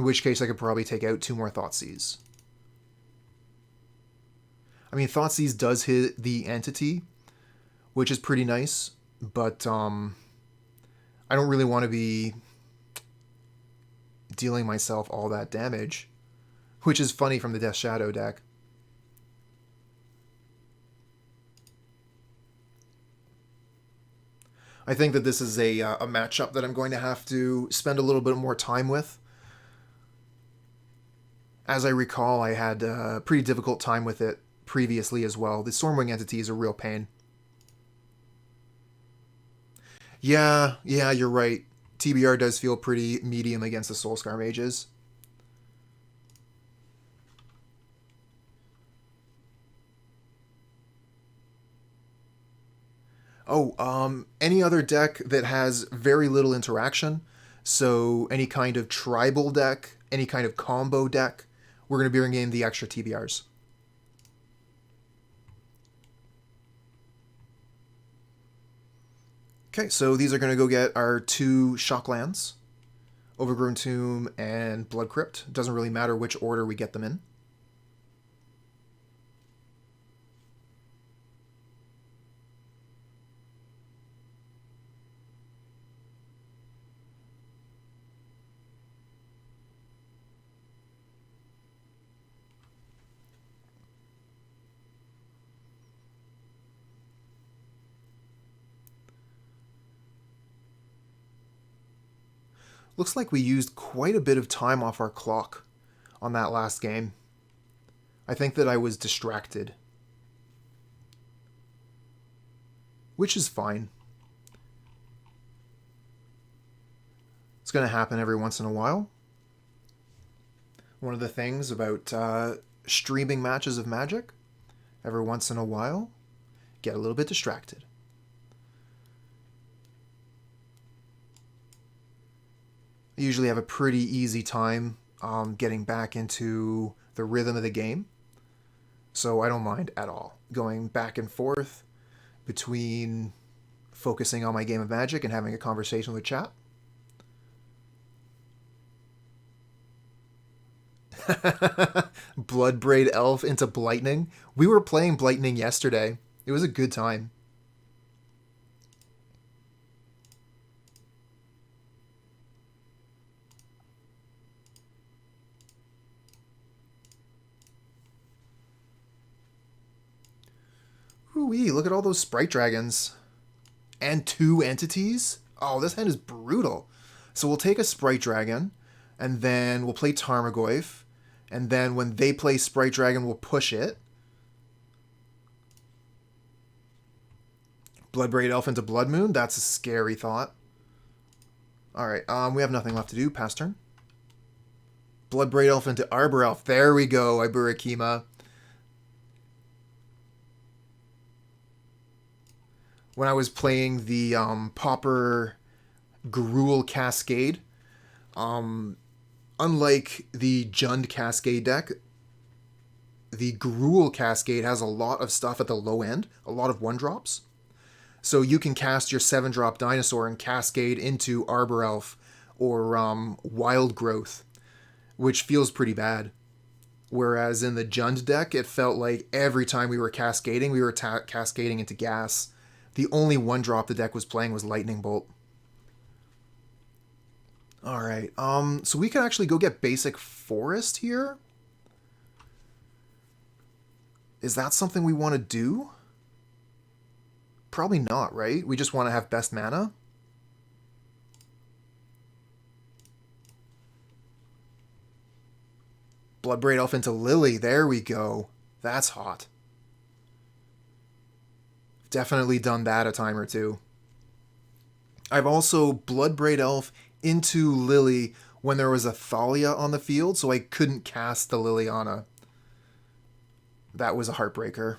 A: which case I could probably take out 2 more Thoughtseize. I mean, Thoughtseize does hit the entity, which is pretty nice, but I don't really want to be dealing myself all that damage, which is funny from the Death Shadow deck. I think that this is a matchup that I'm going to have to spend a little bit more time with. As I recall, I had a pretty difficult time with it previously as well. The Stormwing entity is a real pain. Yeah, you're right. TBR does feel pretty medium against the Soulscar mages. Oh, any other deck that has very little interaction, so any kind of tribal deck, any kind of combo deck, we're going to be bringing in the extra TBRs. Okay, so these are going to go get our 2 Shocklands. Overgrown Tomb and Blood Crypt. Doesn't really matter which order we get them in. Looks like we used quite a bit of time off our clock on that last game. I think that I was distracted. Which is fine. It's going to happen every once in a while. One of the things about streaming matches of Magic, every once in a while, get a little bit distracted. I usually have a pretty easy time getting back into the rhythm of the game. So I don't mind at all going back and forth between focusing on my game of Magic and having a conversation with chat. Bloodbraid Elf into Blightning. We were playing Blightning yesterday. It was a good time. Ooh-wee, look at all those Sprite Dragons. And 2 entities? Oh, this hand is brutal. So we'll take a Sprite Dragon, and then we'll play Tarmogoyf, and then when they play Sprite Dragon, we'll push it. Bloodbraid Elf into Blood Moon? That's a scary thought. Alright, we have nothing left to do. Pass turn. Bloodbraid Elf into Arbor Elf. There we go, Iburakima. When I was playing the Pauper Gruul Cascade, unlike the Jund Cascade deck, the Gruul Cascade has a lot of stuff at the low end, a lot of 1-drops. So you can cast your 7-drop Dinosaur and Cascade into Arbor Elf or Wild Growth, which feels pretty bad. Whereas in the Jund deck, it felt like every time we were cascading, we were cascading into gas. The only 1-drop the deck was playing was Lightning Bolt. Alright, so we can actually go get basic Forest here? Is that something we want to do? Probably not, right? We just want to have best mana? Bloodbraid Elf into Lily, there we go. That's hot. Definitely done that a time or two. I've also Bloodbraid Elf into Lily when there was a Thalia on the field, so I couldn't cast the Liliana. That was a heartbreaker.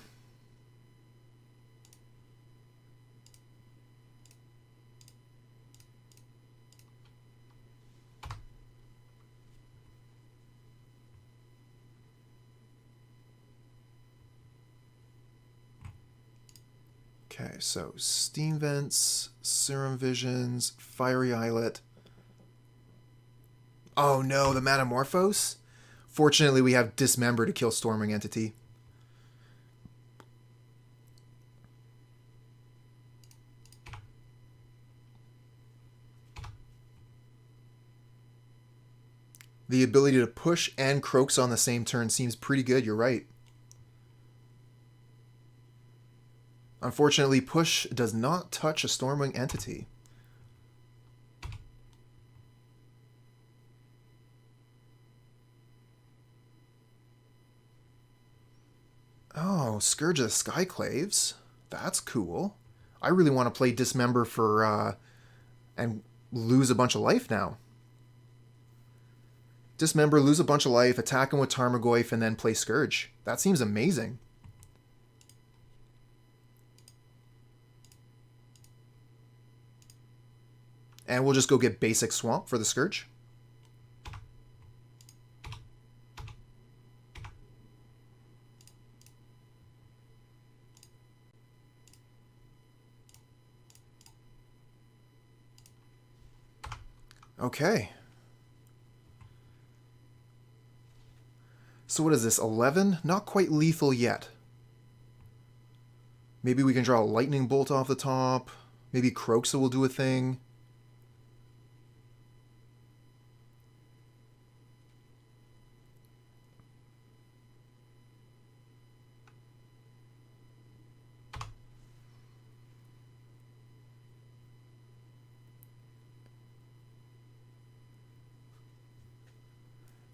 A: Okay, so Steam Vents, Serum Visions, Fiery Islet. Oh no, the Metamorphose? Fortunately, we have Dismember to kill Storming Entity. The ability to push and Kroxa on the same turn seems pretty good, you're right. Unfortunately, push does not touch a Stormwing entity. Oh, Scourge of the Skyclaves. That's cool. I really want to play Dismember for, and lose a bunch of life now. Dismember, lose a bunch of life, attack him with Tarmogoyf, and then play Scourge. That seems amazing. And we'll just go get basic Swamp for the Scourge. Okay. So what is this, 11? Not quite lethal yet. Maybe we can draw a lightning bolt off the top. Maybe Kroxa will do a thing.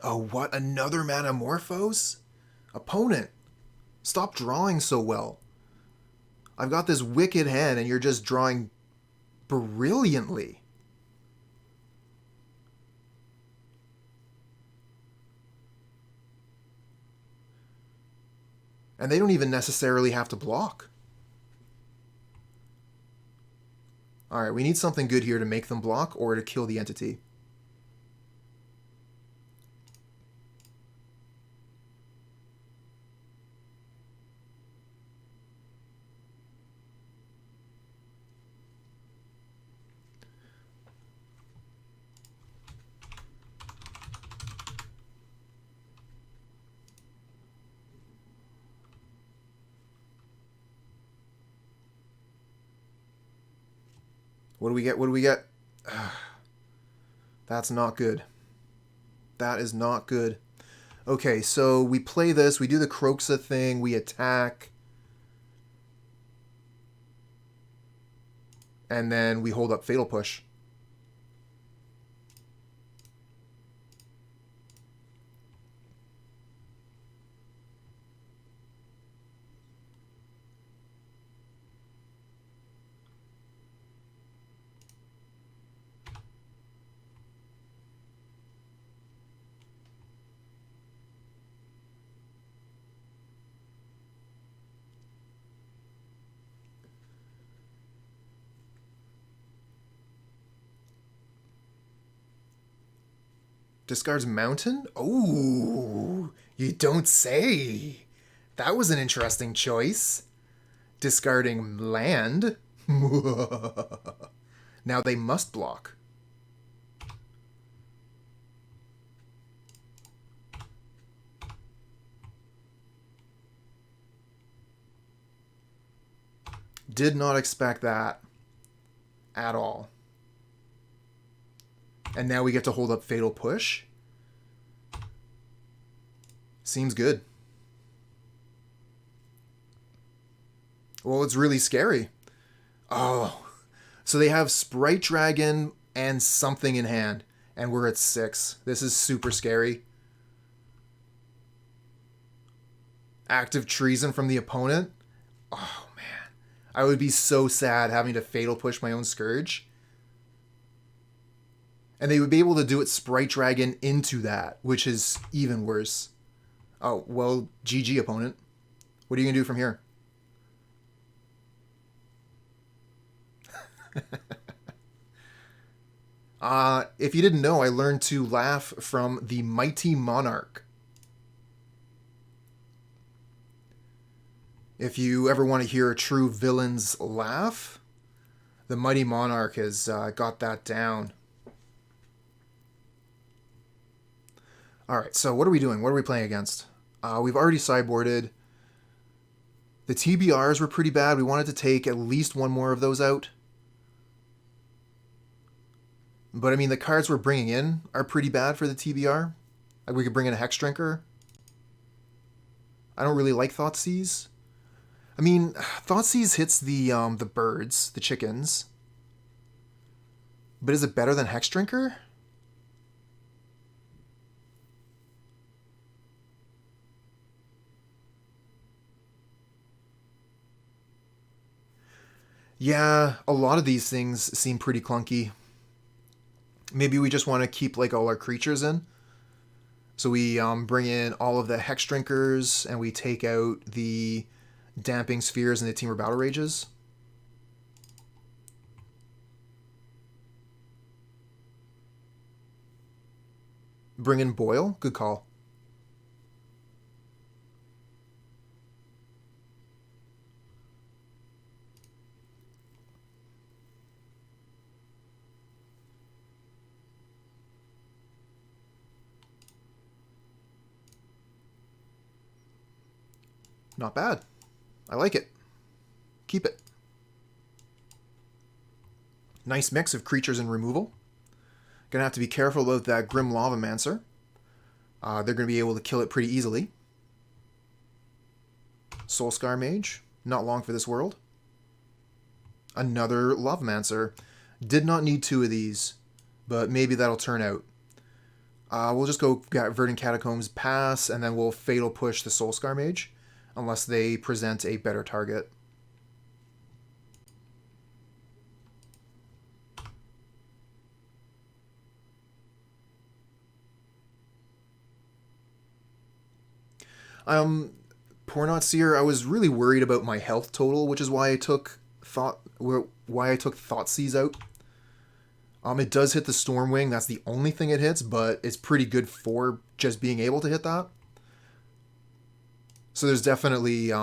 A: Oh, what? Another Manamorphose? Opponent, stop drawing so well. I've got this wicked hand and you're just drawing brilliantly. And they don't even necessarily have to block. Alright, we need something good here to make them block or to kill the entity. What do we get? What do we get? That's not good. That is not good. Okay, so we play this. We do the Kroxa thing. We attack. And then we hold up Fatal Push. Discards Mountain? Oh, you don't say. That was an interesting choice. Discarding land? Now they must block. Did not expect that at all. And now we get to hold up Fatal Push. Seems good. Well, it's really scary. Oh, so they have Sprite Dragon and something in hand. And we're at 6. This is super scary. Active Treason from the opponent. Oh, man. I would be so sad having to Fatal Push my own Scourge. And they would be able to do it Sprite Dragon into that, which is even worse. Oh, well, GG, opponent. What are you going to do from here? If you didn't know, I learned to laugh from the Mighty Monarch. If you ever want to hear a true villain's laugh, the Mighty Monarch has got that down. Alright, so what are we doing? What are we playing against? We've already sideboarded. The TBRs were pretty bad. We wanted to take at least one more of those out. But, I mean, the cards we're bringing in are pretty bad for the TBR. Like, we could bring in a Hexdrinker. I don't really like Thoughtseize. I mean, Thoughtseize hits the birds, the chickens. But is it better than Hexdrinker? Yeah, a lot of these things seem pretty clunky. Maybe we just want to keep like all our creatures in. So we bring in all of the Hexdrinkers and we take out the Damping Spheres and the Temur Battle Rages. Bring in Boil. Good call. Not bad. I like it. Keep it. Nice mix of creatures and removal. Gonna have to be careful about that Grim Lavamancer. They're gonna be able to kill it pretty easily. Soulscar Mage. Not long for this world. Another Lavamancer. Did not need 2 of these, but maybe that'll turn out. We'll just go get Verdant Catacombs, pass, and then we'll Fatal Push the Soulscar Mage, unless they present a better target. Pornotseer, I was really worried about my health total, which is why I took Thoughtseize out. It does hit the Stormwing. That's the only thing it hits, but it's pretty good for just being able to hit that. So there's definitely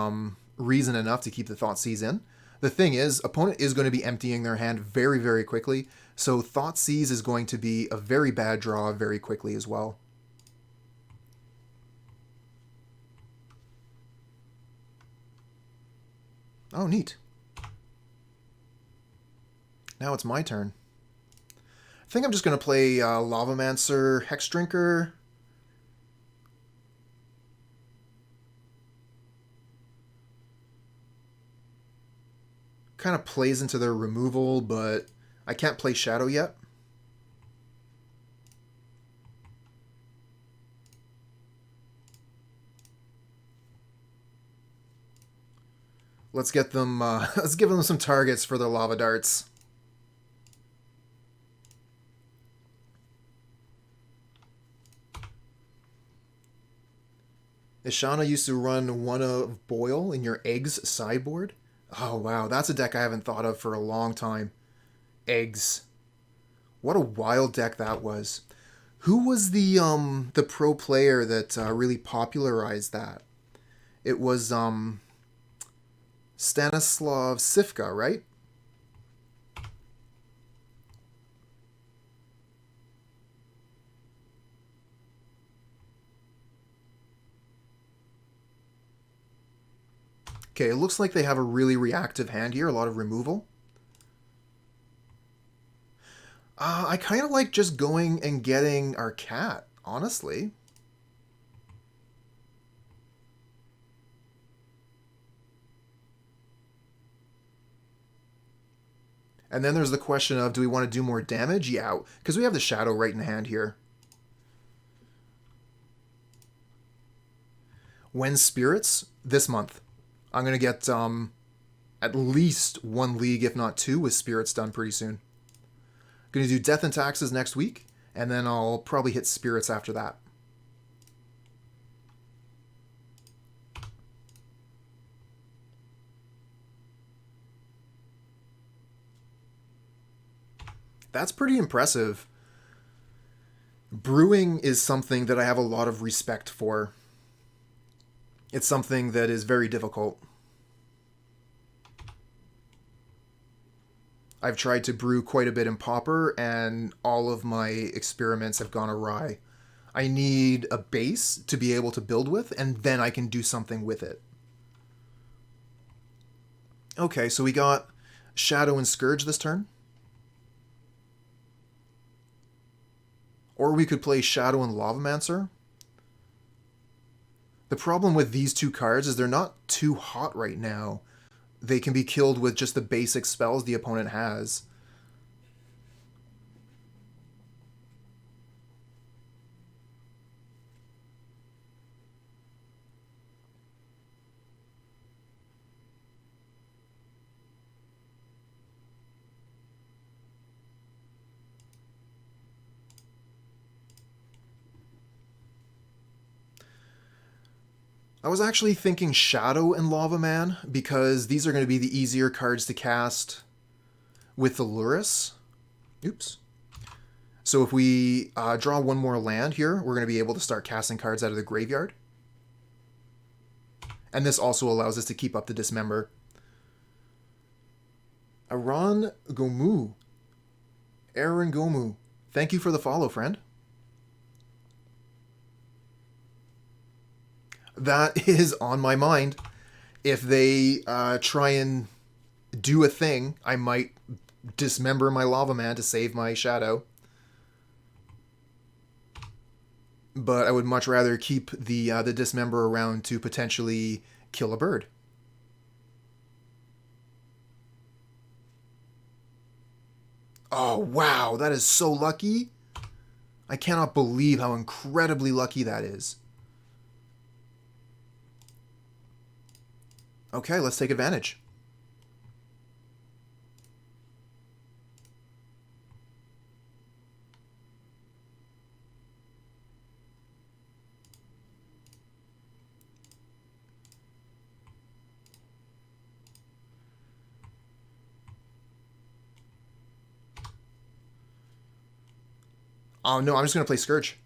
A: reason enough to keep the Thoughtseize in. The thing is, opponent is going to be emptying their hand very, very quickly, so Thoughtseize is going to be a very bad draw very quickly as well. Oh, neat. Now it's my turn. I think I'm just going to play Lavamancer, Hexdrinker. Kind of plays into their removal, but I can't play Shadow yet. Let's get them. Let's give them some targets for their lava darts. Ishana used to run one of Boil in your Eggs sideboard. Oh wow, that's a deck I haven't thought of for a long time. Eggs. What a wild deck that was. Who was the pro player that really popularized that? It was Stanislav Sivka, right? Okay, it looks like they have a really reactive hand here, a lot of removal. I kind of like just going and getting our cat, honestly. And then there's the question of, do we want to do more damage? Yeah, because we have the Shadow right in hand here. When Spirits? This month. I'm going to get at least 1 league, if not 2, with Spirits done pretty soon. Going to do Death and Taxes next week, and then I'll probably hit Spirits after that. That's pretty impressive. Brewing is something that I have a lot of respect for. It's something that is very difficult. I've tried to brew quite a bit in Pauper, and all of my experiments have gone awry. I need a base to be able to build with, and then I can do something with it. Okay, so we got Shadow and Scourge this turn. Or we could play Shadow and Lavamancer. The problem with these 2 cards is they're not too hot right now. They can be killed with just the basic spells the opponent has. I was actually thinking Shadow and Lavaman, because these are going to be the easier cards to cast with the Lurrus. Oops. So if we draw 1 more land here, we're going to be able to start casting cards out of the graveyard. And this also allows us to keep up the Dismember. Aaron Gomu. Thank you for the follow, friend. That is on my mind. If they try and do a thing, I might dismember my Lava Man to save my shadow. But I would much rather keep the Dismember around to potentially kill a bird. Oh, wow, that is so lucky. I cannot believe how incredibly lucky that is. Okay, let's take advantage. Oh, no, I'm just going to play Scourge.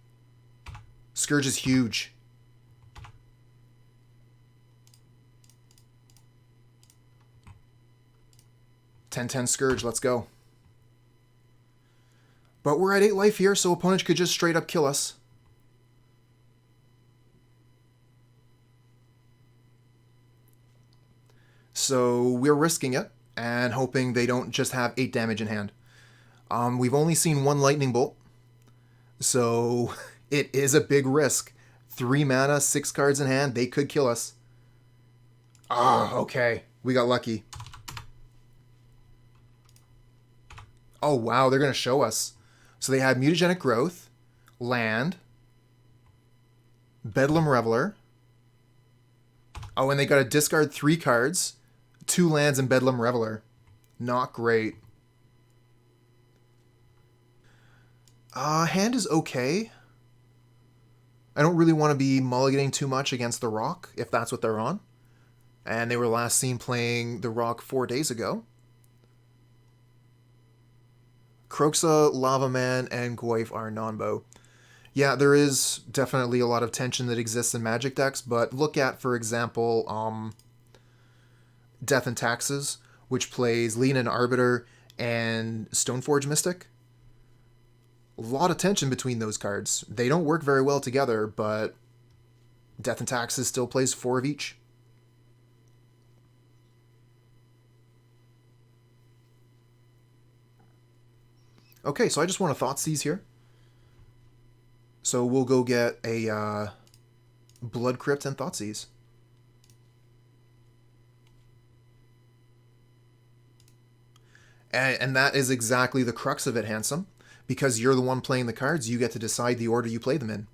A: Scourge is huge. $10-10 Scourge, let's go. But we're at 8 life here, so opponents could just straight up kill us. So we're risking it and hoping they don't just have 8 damage in hand. We've only seen 1 lightning bolt, so it is a big risk. 3 mana, 6 cards in hand, they could kill us. Ah, okay. We got lucky. Oh, wow, they're going to show us. So they had Mutagenic Growth, Land, Bedlam Reveler. Oh, and they got to discard 3 cards, 2 lands and Bedlam Reveler. Not great. Hand is okay. I don't really want to be mulliganing too much against the Rock, if that's what they're on. And they were last seen playing the Rock 4 days ago. Kroxa, Lavaman, and Goyf are non-bow. Yeah, there is definitely a lot of tension that exists in Magic decks, but look at, for example, Death and Taxes, which plays Leonin Arbiter and Stoneforge Mystic. A lot of tension between those cards. They don't work very well together, but Death and Taxes still plays 4 of each. Okay, so I just want to Thoughtseize here. So we'll go get a Blood Crypt and Thoughtseize. And that is exactly the crux of it, Handsome. Because you're the one playing the cards, you get to decide the order you play them in.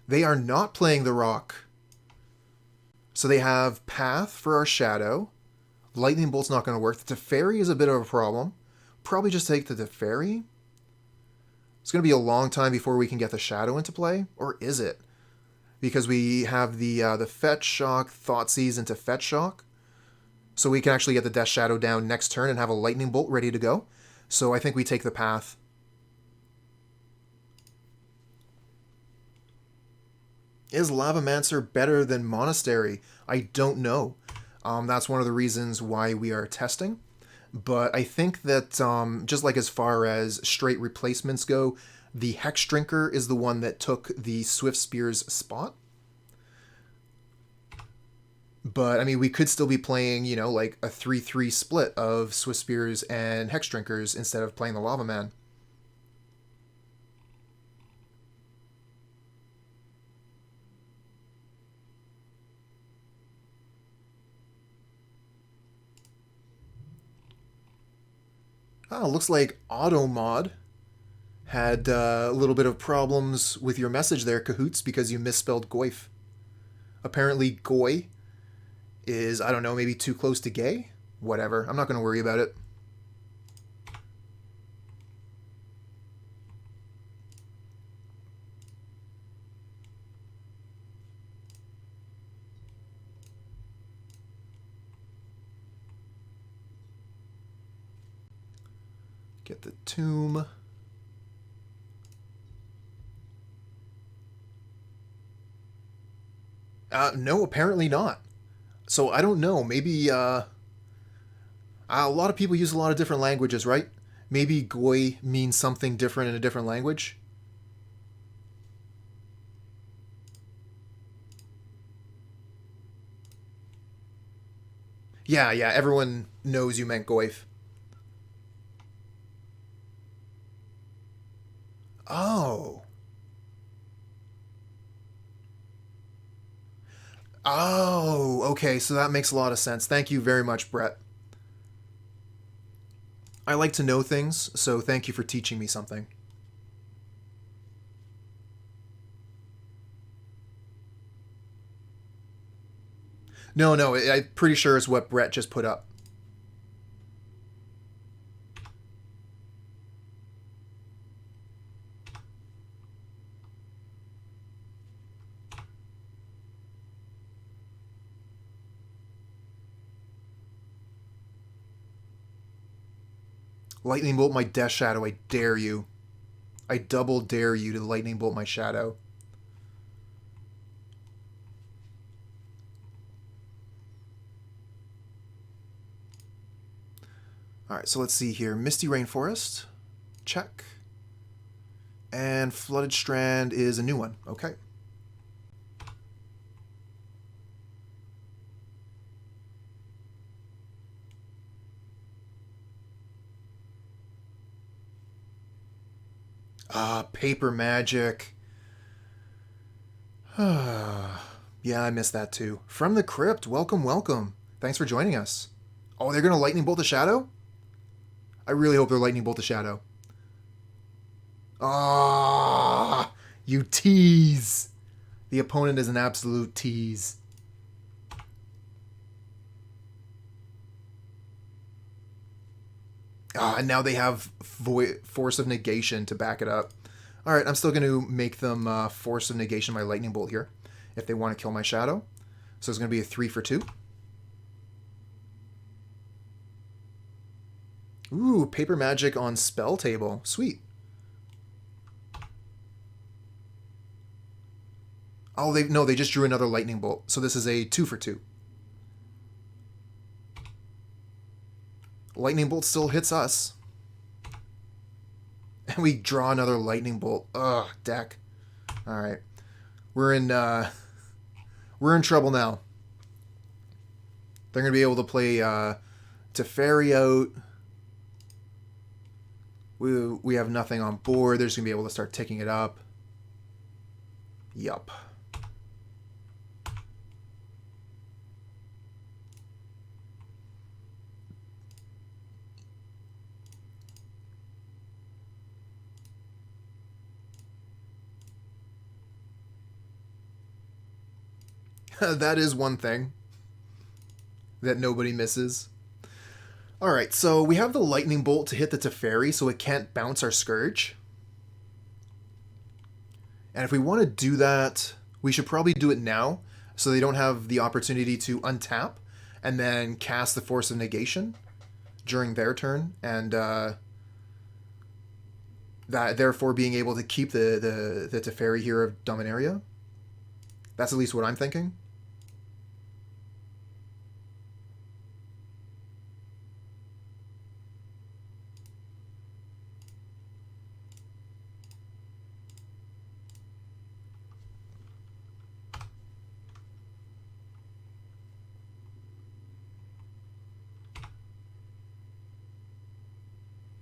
A: They are not playing the Rock. So they have Path for our Shadow. Lightning Bolt's not going to work. The Teferi is a bit of a problem. Probably just take the Teferi. It's going to be a long time before we can get the Shadow into play. Or is it? Because we have the Fetch Shock, Thoughtseize into Fetch Shock. So we can actually get the Death Shadow down next turn and have a Lightning Bolt ready to go. So I think we take the Path. Is Lavamancer better than Monastery? I don't know. That's one of the reasons why we are testing. But I think that just like as far as straight replacements go, the Hexdrinker is the one that took the Swift Spear's spot. But, I mean, we could still be playing, you know, like a 3-3 split of Swift Spears and Hexdrinkers instead of playing the Lava Man. Oh, looks like Automod had a little bit of problems with your message there, Cahoots, because you misspelled Goyf. Apparently Goy is, I don't know, maybe too close to gay? Whatever, I'm not going to worry about it. Get the tomb. No, apparently not. So I don't know. Maybe a lot of people use a lot of different languages, right? Maybe Goy means something different in a different language. Yeah, yeah, everyone knows you meant Goyf. Oh. Oh, okay, so that makes a lot of sense. Thank you very much, Brett. I like to know things, so thank you for teaching me something. No, no, I'm pretty sure it's what Brett just put up. Lightning bolt my Death Shadow, I dare you. I double dare you to lightning bolt my shadow. Alright, so let's see here. Misty Rainforest. Check. And Flooded Strand is a new one. Okay. Paper Magic. Yeah, I missed that too. From the Crypt, welcome, welcome. Thanks for joining us. Oh, they're going to Lightning Bolt the Shadow? I really hope they're Lightning Bolt the Shadow. Ah, you tease. The opponent is an absolute tease. And now they have Force of Negation to back it up. Alright, I'm still going to make them Force of Negation my Lightning Bolt here, if they want to kill my Shadow. So it's going to be a 3 for 2. Ooh, Paper Magic on Spell Table. Sweet. Oh, they just drew another Lightning Bolt. So this is a 2 for 2. Lightning Bolt still hits us. And we draw another Lightning Bolt. Ugh, deck. Alright. We're in trouble now. They're going to be able to play Teferi out. We have nothing on board. They're just going to be able to start ticking it up. Yup. That is one thing that nobody misses. Alright, so we have the Lightning Bolt to hit the Teferi, so it can't bounce our Scourge. And if we want to do that, we should probably do it now, so they don't have the opportunity to untap and then cast the Force of Negation during their turn, and that therefore being able to keep the Teferi here of Dominaria. That's at least what I'm thinking.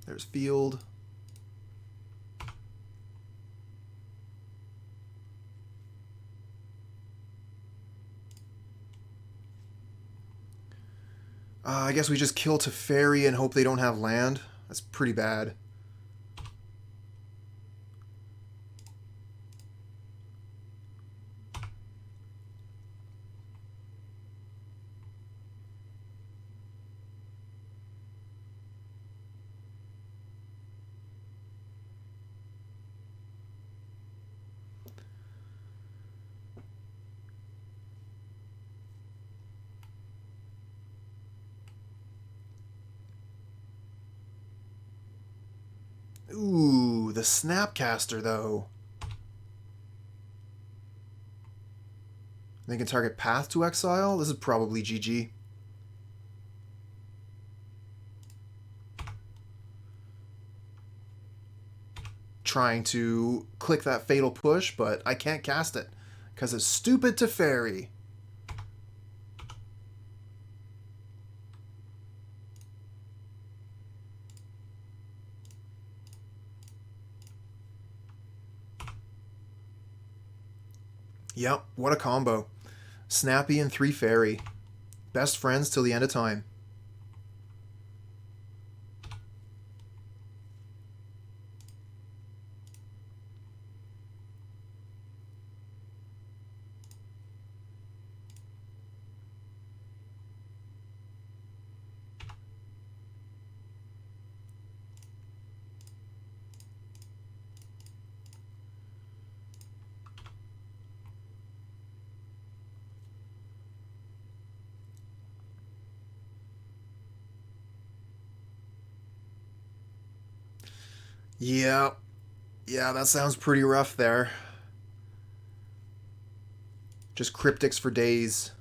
A: There's Field. I guess we just kill Teferi and hope they don't have land. That's pretty bad. Ooh, the Snapcaster, though. They can target Path to Exile? This is probably GG. Trying to click that Fatal Push, but I can't cast it because it's stupid Teferi. Yep, what a combo. Snappy and 3 fairy. Best friends till the end of time. Yeah, yeah, that sounds pretty rough there. Just cryptics for days.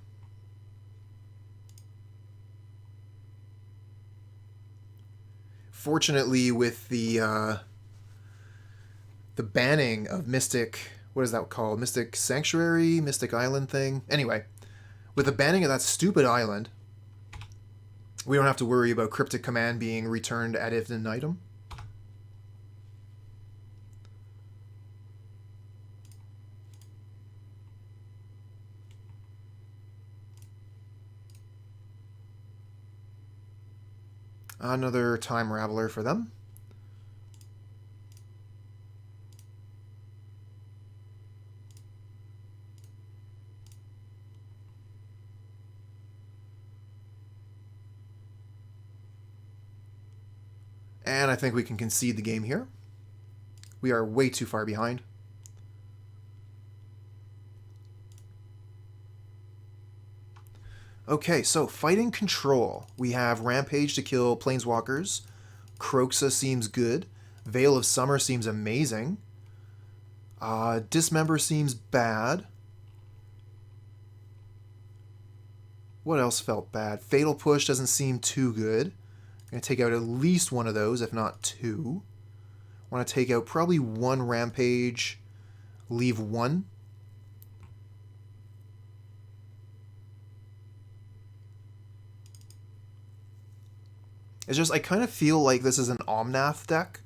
A: Fortunately, with the banning of Mystic, what is that called? Mystic Sanctuary, Mystic Island thing. Anyway, with the banning of that stupid island, we don't have to worry about Cryptic Command being returned ad infinitum. Another Time Raveler for them. And I think we can concede the game here. We are way too far behind. Okay, so fighting control. We have Rampage to kill Planeswalkers. Kroxa seems good. Veil of Summer seems amazing. Dismember seems bad. What else felt bad? Fatal Push doesn't seem too good. I'm going to take out at least one of those, if not two. I want to take out probably one Rampage, leave one. It's just, I kind of feel like this is an Omnath deck.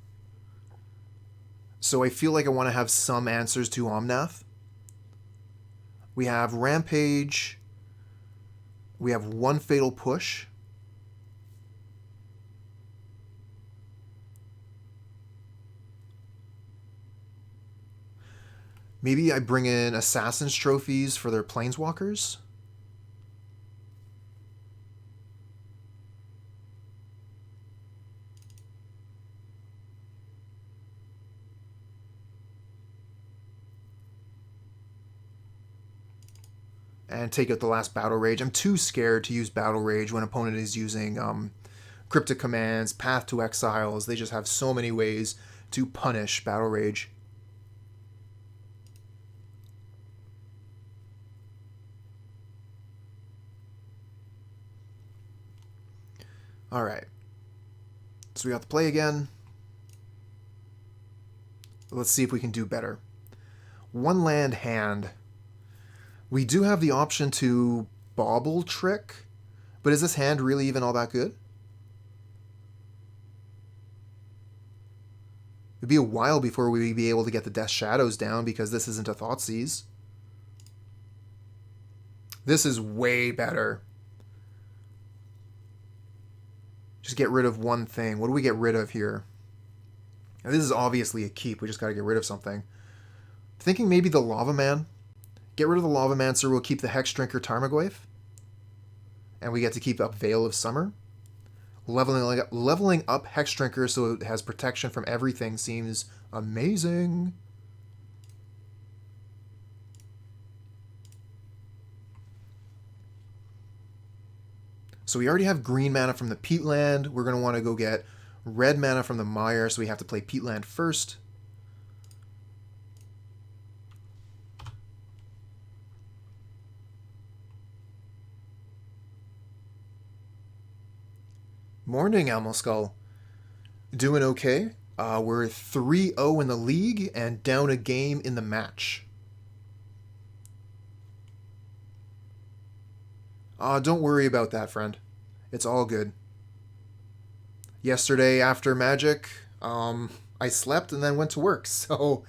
A: So I feel like I want to have some answers to Omnath. We have Rampage. We have one Fatal Push. Maybe I bring in Assassin's Trophies for their Planeswalkers. And take out the last Battle Rage. I'm too scared to use Battle Rage when opponent is using Cryptic Commands, Path to Exiles. They just have so many ways to punish Battle Rage. Alright. So we got to play again. Let's see if we can do better. One land hand. We do have the option to Bauble Trick, but is this hand really even all that good? It'd be a while before we'd be able to get the Death Shadows down because this isn't a Thoughtseize. This is way better. Just get rid of one thing. What do we get rid of here? Now, this is obviously a keep. We just got to get rid of something. Thinking maybe the Lava Man. Get rid of the Lavamancer. We'll keep the Hexdrinker Tarmogoyf. And we get to keep up Veil of Summer. Leveling up Hexdrinker so it has protection from everything seems amazing. So we already have green mana from the Peatland. We're going to want to go get red mana from the Mire, so we have to play Peatland first. Morning, Almoskull. Doing okay. We're 3-0 in the league and down a game in the match. Don't worry about that, friend. It's all good. Yesterday after Magic, I slept and then went to work, so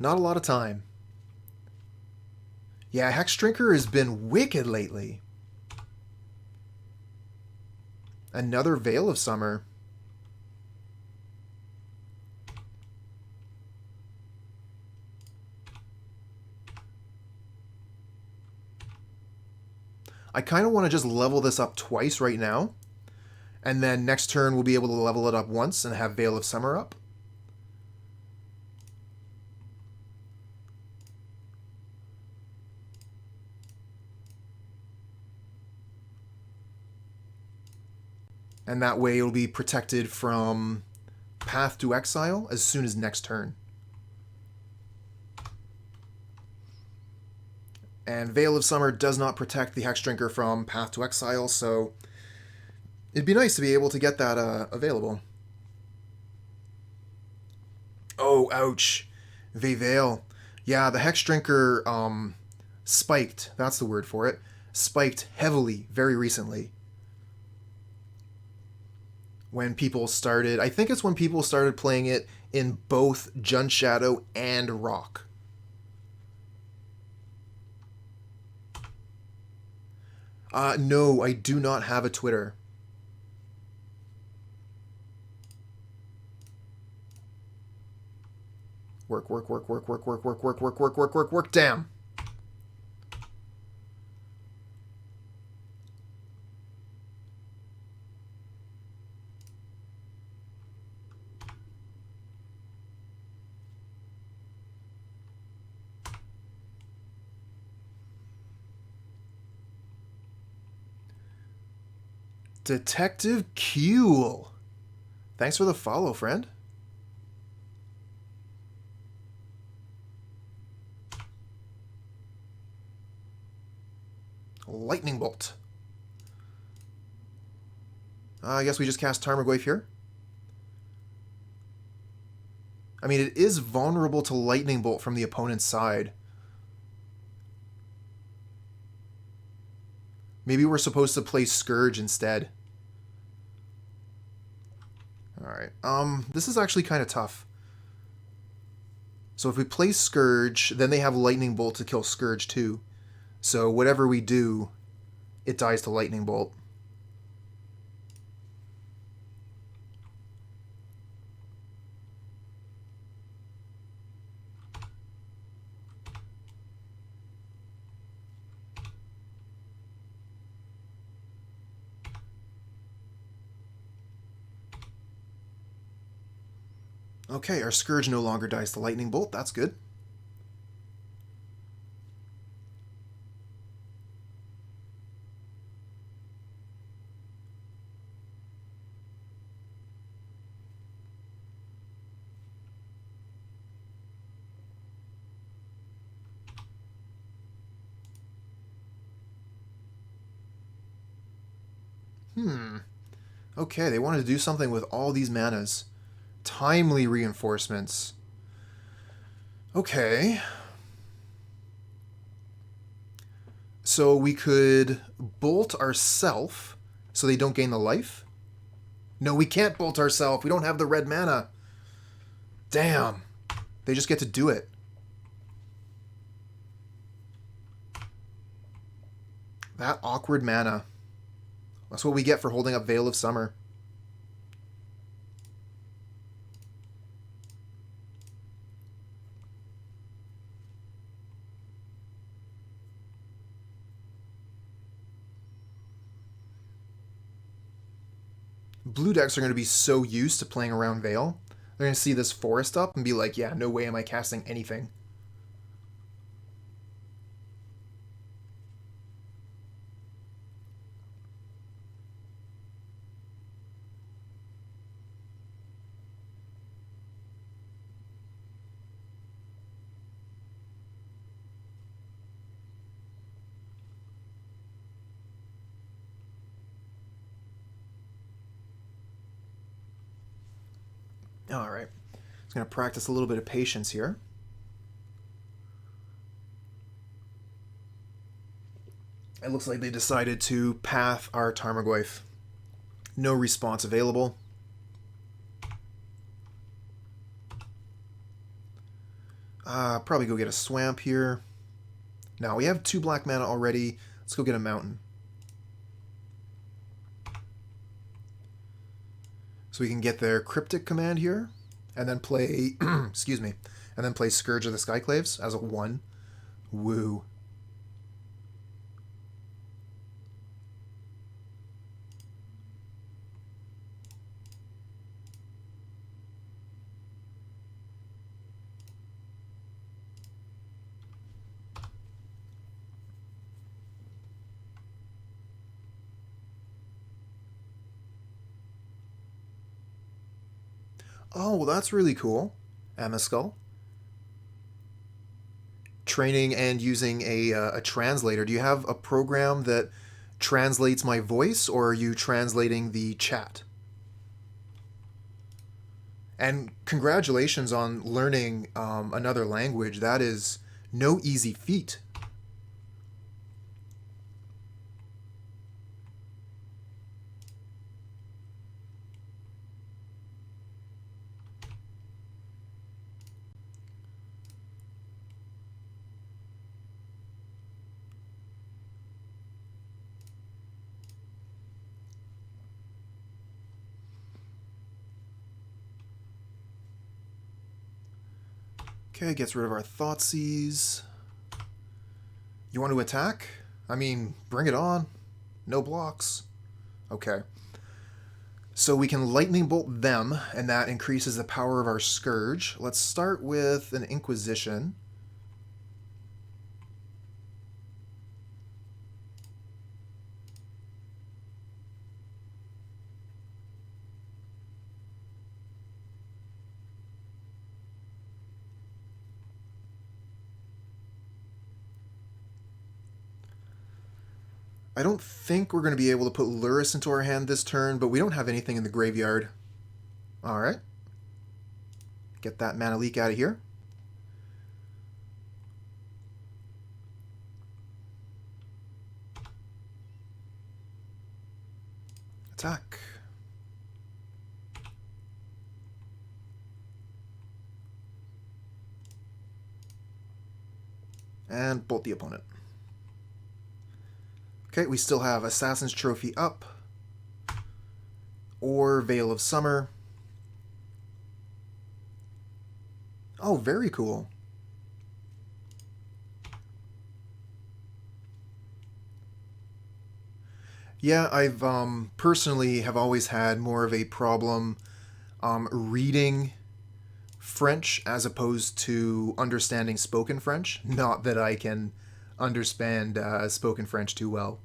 A: not a lot of time. Yeah, Hexdrinker has been wicked lately. Another Veil of Summer. I kind of want to just level this up twice right now. And then next turn we'll be able to level it up once and have Veil of Summer up. And that way it'll be protected from Path to Exile as soon as next turn. And Veil of Summer does not protect the Hexdrinker from Path to Exile, so it'd be nice to be able to get that available. Oh, ouch. Veil. Yeah, the Hexdrinker spiked. That's the word for it. Spiked heavily very recently. When people started... I think it's when people started playing it in both Jund Shadow and Rock. No, I do not have a Twitter. Work. Damn. Detective Kuehl. Thanks for the follow, friend. Lightning Bolt. I guess we just cast Tarmogoyf here. I mean, it is vulnerable to Lightning Bolt from the opponent's side. Maybe we're supposed to play Scourge instead. Alright, this is actually kind of tough. So if we play Scourge, then they have Lightning Bolt to kill Scourge too. So whatever we do, it dies to Lightning Bolt. Okay, our Scourge no longer dies to Lightning Bolt. That's good. Okay, they wanted to do something with all these manas. Timely reinforcements. Okay. So we could bolt ourself so they don't gain the life. No, we can't bolt ourself. We don't have the red mana. Damn. They just get to do it. That awkward mana. That's what we get for holding up Veil of Summer. Blue decks are going to be so used to playing around Veil. They're going to see this forest up and be like, yeah, no way am I casting anything. All right, just going to practice a little bit of patience here. It looks like they decided to path our Tarmogoyf. No response available. Probably go get a swamp here. Now, we have 2 black mana already. Let's go get a mountain. So we can get their Cryptic command here, and then play, excuse me, and then play Scourge of the Skyclaves as a 1. Woo. Oh, well, that's really cool. Amiskull. Training and using a translator. Do you have a program that translates my voice, or are you translating the chat? And congratulations on learning another language. That is no easy feat. Okay, gets rid of our Thoughtseize. You want to attack? I mean, bring it on. No blocks. Okay. So we can lightning bolt them, and that increases the power of our Scourge. Let's start with an Inquisition. I don't think we're going to be able to put Lurrus into our hand this turn, but we don't have anything in the graveyard. Alright. Get that mana leak out of here. Attack. And bolt the opponent. Okay, we still have Assassin's Trophy up, or Veil of Summer. Oh, very cool. Yeah, I've personally have always had more of a problem reading French as opposed to understanding spoken French. Not that I can understand spoken French too well.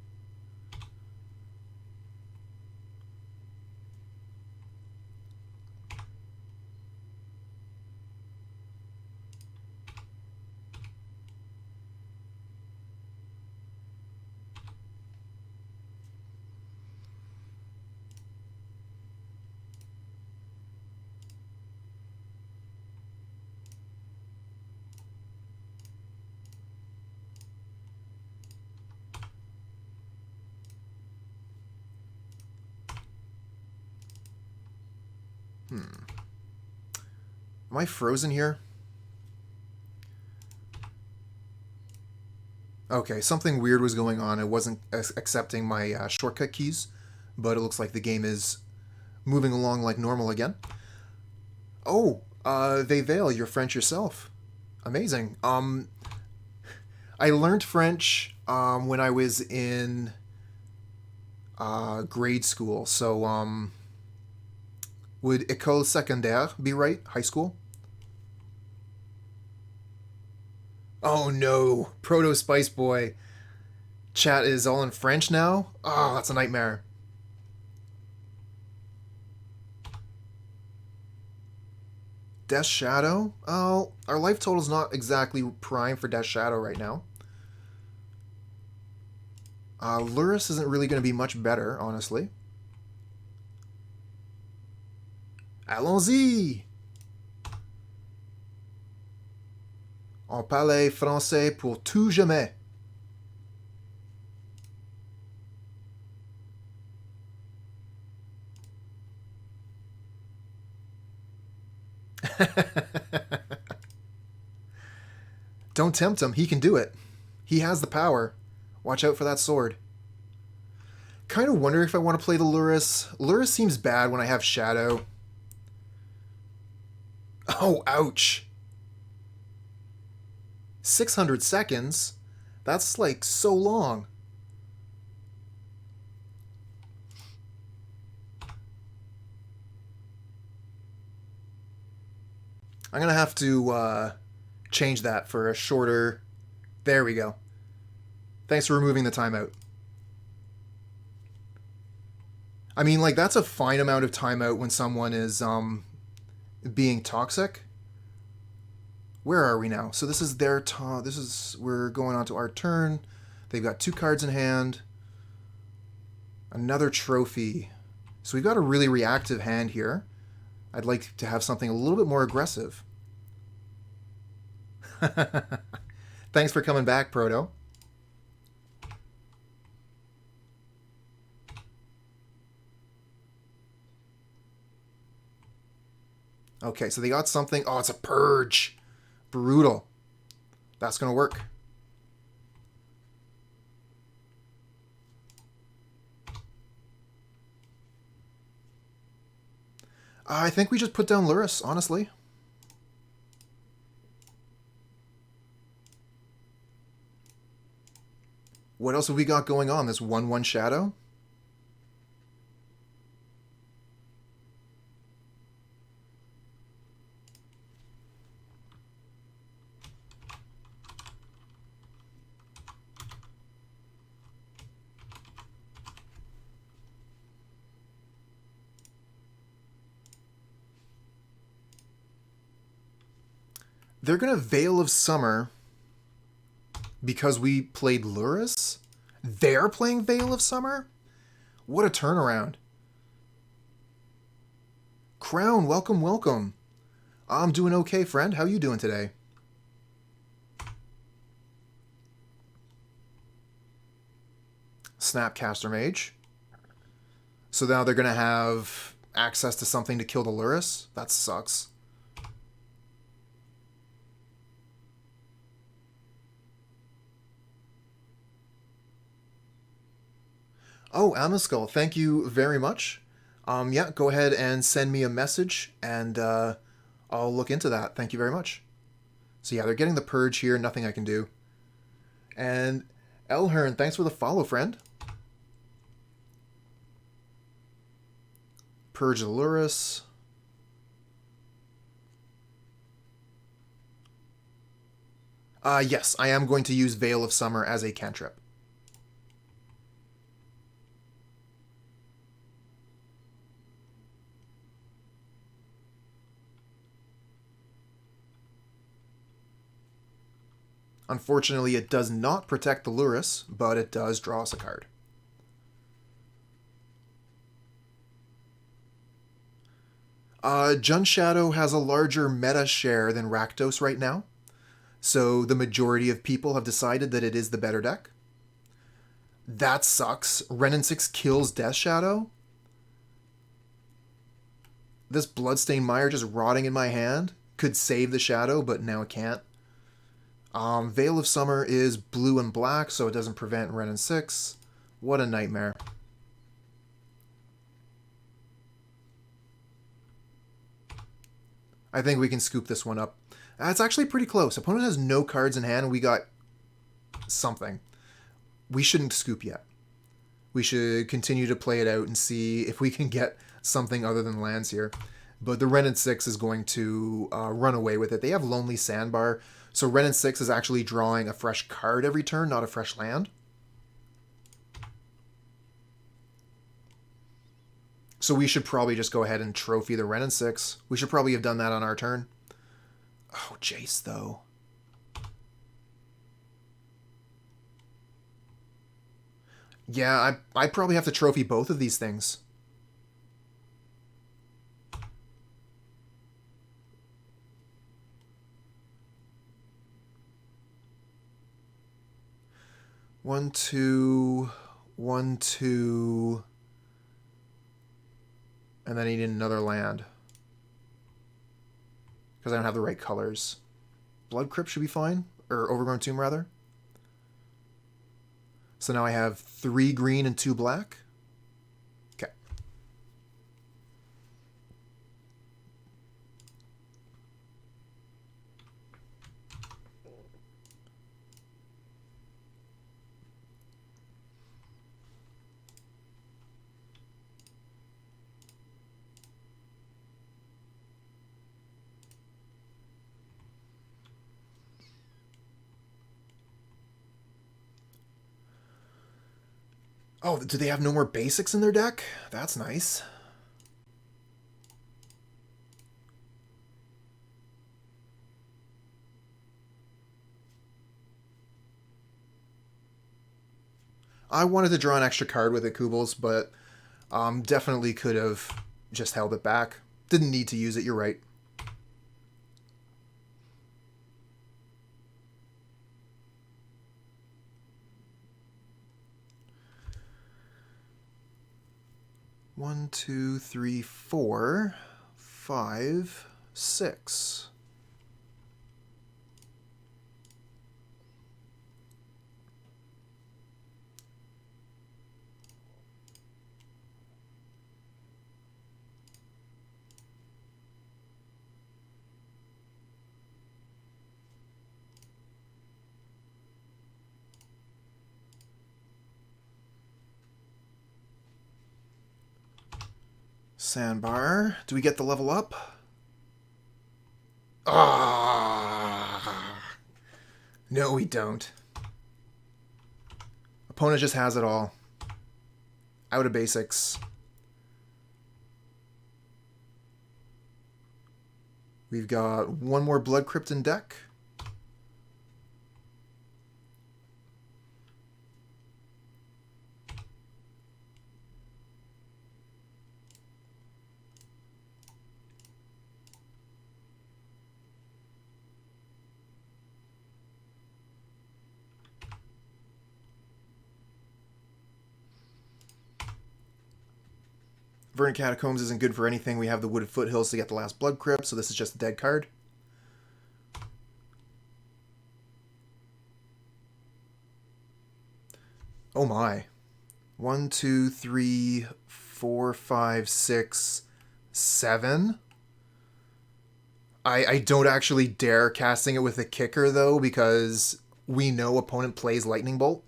A: Am I frozen here? Okay, something weird was going on. It wasn't accepting my shortcut keys, but it looks like the game is moving along like normal again. Oh, Veil, you're French yourself. Amazing. I learned French when I was in grade school, so would école secondaire be right? High school? Oh no, Proto Spice Boy. Chat is all in French now? Oh, that's a nightmare. Death Shadow? Oh, our life total's not exactly prime for Death Shadow right now. Lurrus isn't really going to be much better, honestly. Allons-y! On parlait français pour tout jamais. Don't tempt him. He can do it. He has the power. Watch out for that sword. Kind of wonder if I want to play the Lurrus. Lurrus seems bad when I have Shadow. Oh, ouch. 600 seconds? That's like so long. I'm going to have to change that for a shorter... There we go. Thanks for removing the timeout. I mean, like, that's a fine amount of timeout when someone is being toxic. Where are we now? So this is their we're going on to our turn. They've got 2 cards in hand. Another trophy. So we've got a really reactive hand here. I'd like to have something a little bit more aggressive. Thanks for coming back, Proto. Okay, so they got something. Oh, it's a purge. Brutal. That's going to work. I think we just put down Lurrus, honestly. What else have we got going on? This 1/1 Shadow? They're going to Veil of Summer because we played Lurrus? They're playing Veil of Summer? What a turnaround. Crown, welcome, welcome. I'm doing okay, friend. How you doing today? Snapcaster Mage. So now they're going to have access to something to kill the Lurrus? That sucks. Oh, Amaskull, thank you very much. Yeah, go ahead and send me a message, and I'll look into that. Thank you very much. So yeah, they're getting the Purge here. Nothing I can do. And Elhern, thanks for the follow, friend. Purge the Lurrus. Yes, I am going to use Veil of Summer as a cantrip. Unfortunately, it does not protect the Lurrus, but it does draw us a card. Jund Shadow has a larger meta share than Rakdos right now, so the majority of people have decided that it is the better deck. That sucks. Renin 6 kills Death Shadow. This Bloodstained Mire just rotting in my hand could save the Shadow, but now it can't. Veil of Summer is blue and black, so it doesn't prevent Renin 6. What a nightmare. I think we can scoop this one up. It's actually pretty close. Opponent has no cards in hand, and we got something. We shouldn't scoop yet. We should continue to play it out and see if we can get something other than lands here. But the Renin 6 is going to run away with it. They have Lonely Sandbar, so Renin 6 is actually drawing a fresh card every turn, not a fresh land. So we should probably just go ahead and trophy the Renin 6. We should probably have done that on our turn. Oh, Jace, though. Yeah, I probably have to trophy both of these things. One, two, and then I need another land. Because I don't have the right colors. Blood Crypt should be fine. Or Overgrown Tomb, rather. So now I have 3 green and 2 black. Okay. Oh, do they have no more basics in their deck? That's nice. I wanted to draw an extra card with it, Kubels, but definitely could have just held it back. Didn't need to use it, you're right. One, two, three, 4, 5, 6. Sandbar. Do we get the level up? Ah! No, we don't. Opponent just has it all. Out of basics. We've got 1 more Blood Crypt in deck. Verdant Catacombs isn't good for anything. We have the Wooded Foothills to get the last Blood Crypt, so this is just a dead card. Oh my. 1, 2, 3, 4, 5, 6, 7. I don't actually dare casting it with a kicker, though, because we know opponent plays Lightning Bolt.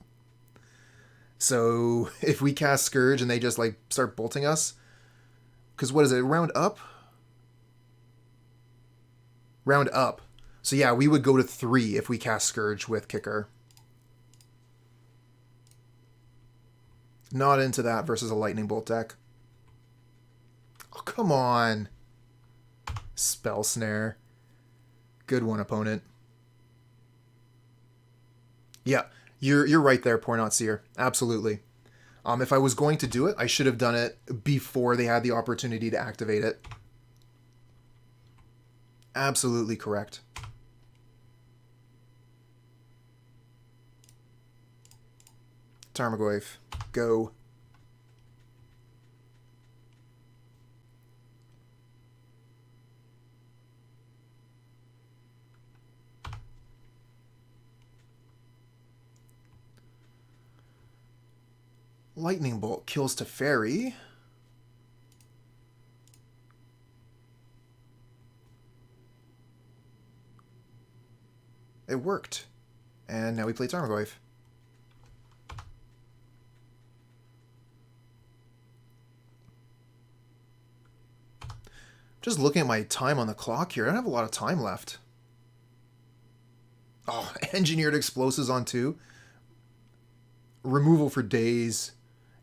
A: So if we cast Scourge and they just, like, start bolting us... Because what is it? Round up? Round up. So yeah, we would go to 3 if we cast Scourge with kicker. Not into that versus a Lightning Bolt deck. Oh, come on. Spell Snare. Good one, opponent. Yeah, you're right there, Pornotseer. Absolutely. If I was going to do it, I should have done it before they had the opportunity to activate it. Absolutely correct. Tarmogoyf, go. Lightning Bolt kills Teferi. It worked. And now we play Tarmogoyf. Just looking at my time on the clock here, I don't have a lot of time left. Oh, Engineered Explosives on 2. Removal for days.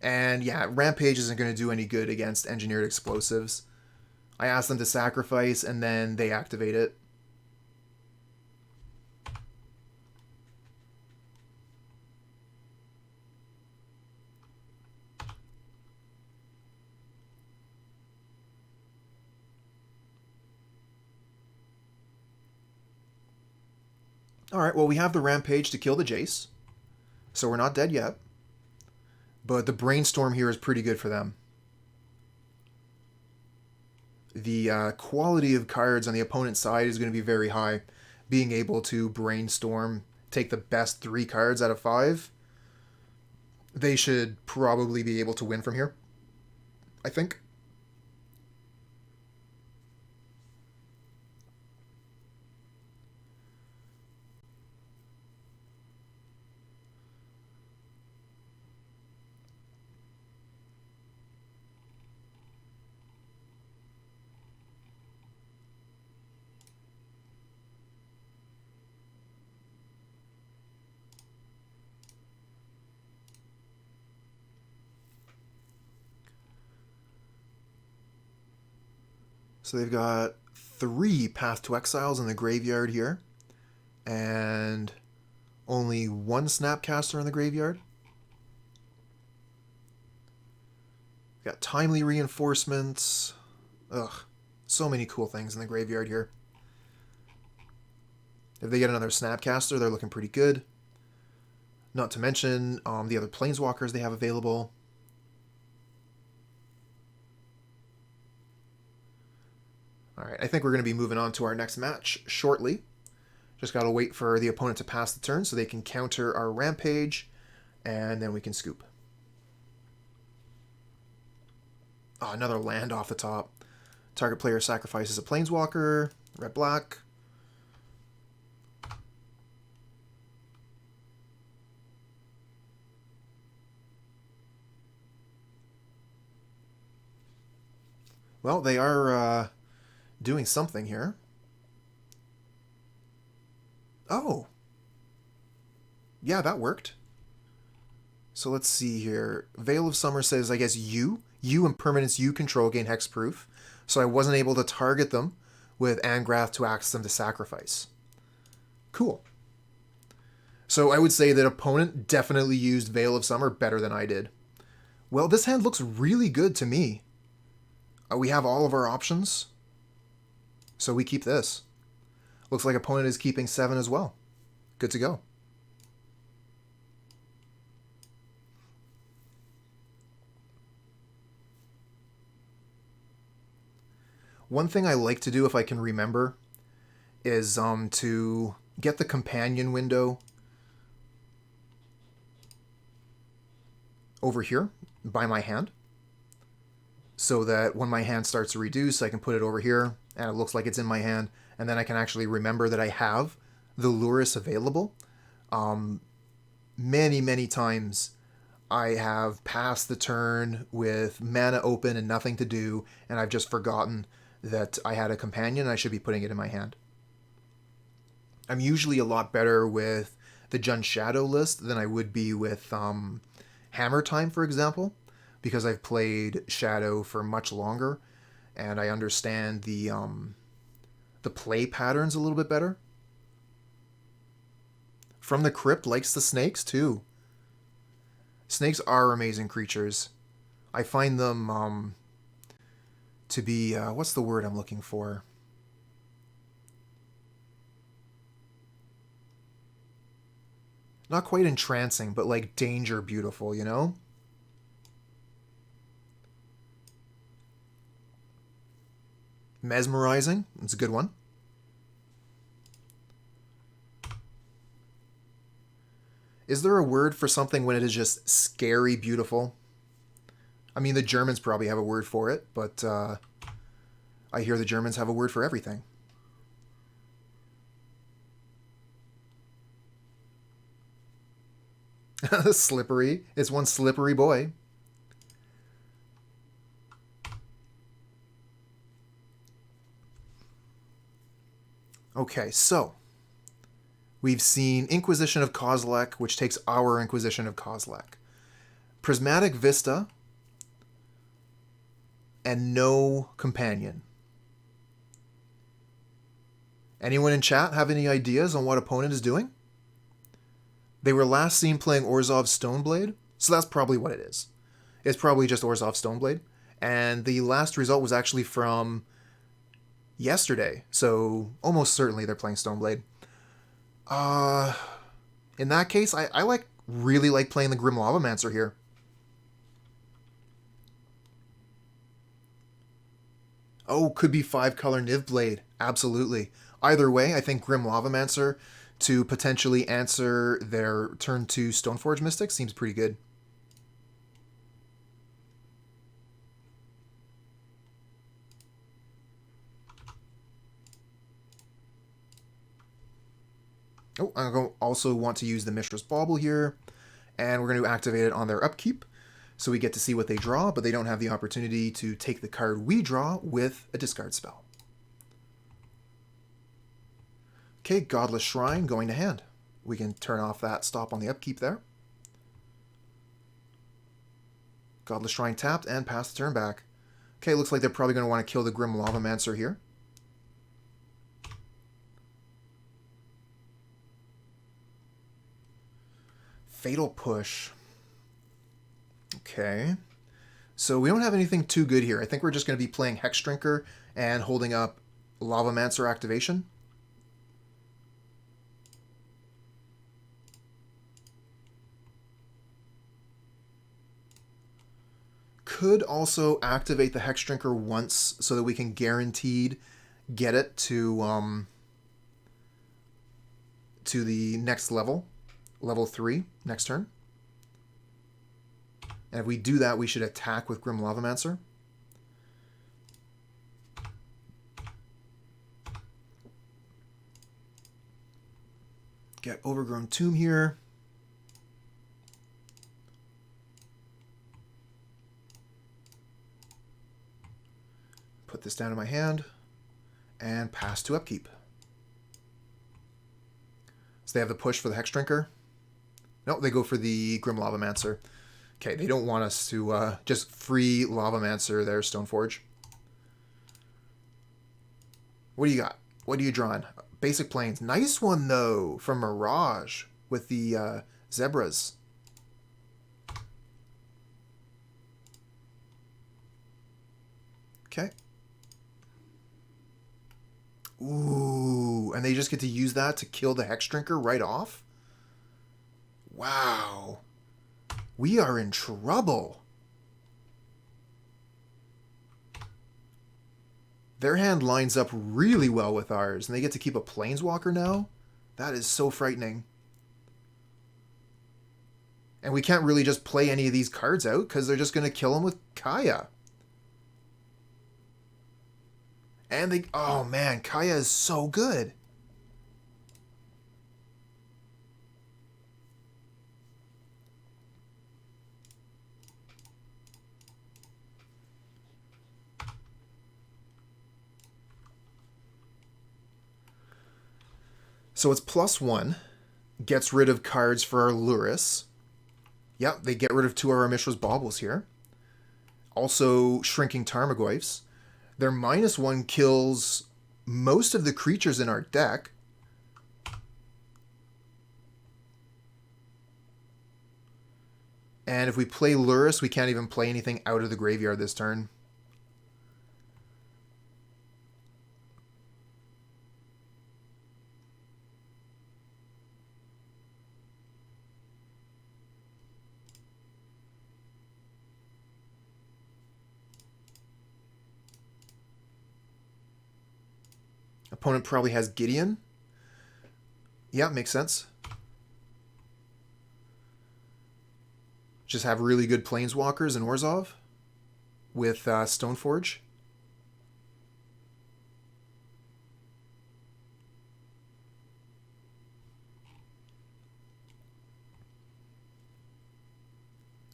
A: And yeah, Rampage isn't going to do any good against Engineered Explosives. I asked them to sacrifice, and then they activate it. Alright, well, we have the Rampage to kill the Jace. So we're not dead yet. But the Brainstorm here is pretty good for them. The quality of cards on the opponent's side is going to be very high. Being able to Brainstorm, take the best 3 cards out of 5. They should probably be able to win from here, I think. So they've got 3 Path to Exiles in the graveyard here, and only 1 Snapcaster in the graveyard. Got Timely Reinforcements. Ugh, so many cool things in the graveyard here. If they get another Snapcaster, they're looking pretty good. Not to mention the other Planeswalkers they have available. Alright, I think we're going to be moving on to our next match shortly. Just got to wait for the opponent to pass the turn so they can counter our Rampage, and then we can scoop. Oh, another land off the top. Target player sacrifices a Planeswalker. Red-black. Well, they are doing something here. Oh. Yeah, that worked. So let's see here. Veil of Summer says, I guess you and permanents you control gain hexproof. So I wasn't able to target them with Angrath to ask them to sacrifice. Cool. So I would say that opponent definitely used Veil of Summer better than I did. Well, this hand looks really good to me. We have all of our options. So we keep this. Looks like opponent is keeping 7 as well. Good to go. One thing I like to do if I can remember is to get the companion window over here by my hand, so that when my hand starts to reduce, I can put it over here and it looks like it's in my hand, and then I can actually remember that I have the Lurrus available. Many times I have passed the turn with mana open and nothing to do, and I've just forgotten that I had a companion and I should be putting it in my hand. I'm usually a lot better with the Jund Shadow list than I would be with Hammer Time, for example, because I've played Shadow for much longer and I understand the play patterns a little bit better. From the Crypt likes the snakes too. Snakes are amazing creatures. I find them to be, what's the word I'm looking for? Not quite entrancing, but like danger beautiful, you know? Mesmerizing, it's a good one. Is there a word for something when it is just scary beautiful? I mean, the Germans probably have a word for it, but I hear the Germans have a word for everything. Slippery. It's one slippery boy. Okay, so we've seen Inquisition of Kozilek, which takes our Inquisition of Kozilek. Prismatic Vista, and no companion. Anyone in chat have any ideas on what opponent is doing? They were last seen playing Orzhov Stoneblade, so that's probably what it is. It's probably just Orzhov Stoneblade. And the last result was actually from yesterday, so almost certainly they're playing Stoneblade. In that case, I really like playing the Grim Lavamancer here. Oh, could be 5-color Nivblade. Absolutely. Either way, I think Grim Lavamancer to potentially answer their turn 2 Stoneforge Mystic seems pretty good. Oh, I'm going to also want to use the Mishra's Bauble here, and we're going to activate it on their upkeep, so we get to see what they draw, but they don't have the opportunity to take the card we draw with a discard spell. Okay, Godless Shrine going to hand. We can turn off that stop on the upkeep there. Godless Shrine tapped and pass the turn back. Okay, looks like they're probably going to want to kill the Grim Lavamancer here. Fatal Push. Okay. So we don't have anything too good here. I think we're just going to be playing Hexdrinker and holding up Lavamancer activation. Could also activate the Hexdrinker once so that we can guaranteed get it to the next level, level 3, next turn. And if we do that, we should attack with Grim Lavamancer. Get Overgrown Tomb here. Put this down in my hand and pass to upkeep. So they have the push for the Hexdrinker. No, they go for the Grim Lavamancer. Okay, they don't want us to just free Lavamancer there, Stoneforge. What do you got? What are you drawing? Basic Plains. Nice one, though, from Mirage with the zebras. Okay. Ooh, and they just get to use that to kill the Hexdrinker right off? Wow. We are in trouble. Their hand lines up really well with ours, and they get to keep a Planeswalker now? That is so frightening. And we can't really just play any of these cards out, because they're just going to kill them with Kaya. And they... Oh, man, Kaya is so good. So it's +1. Gets rid of cards for our Lurrus. Yep, they get rid of 2 of our Mishra's Baubles here. Also shrinking Tarmogoyfs. Their -1 kills most of the creatures in our deck. And if we play Lurrus, we can't even play anything out of the graveyard this turn. Opponent probably has Gideon. Yeah, makes sense. Just have really good Planeswalkers in Orzhov with Stoneforge.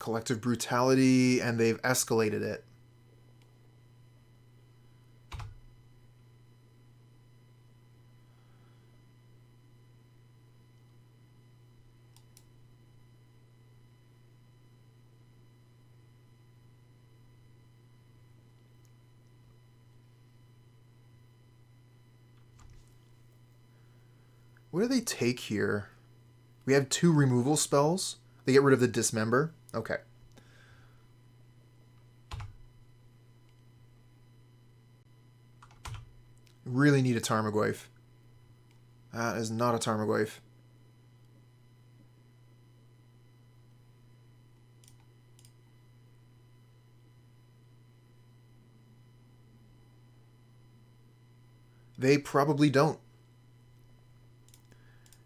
A: Collective Brutality, and they've escalated it. What do they take here? We have 2 removal spells. They get rid of the Dismember. Okay. Really need a Tarmogoyf. That is not a Tarmogoyf. They probably don't.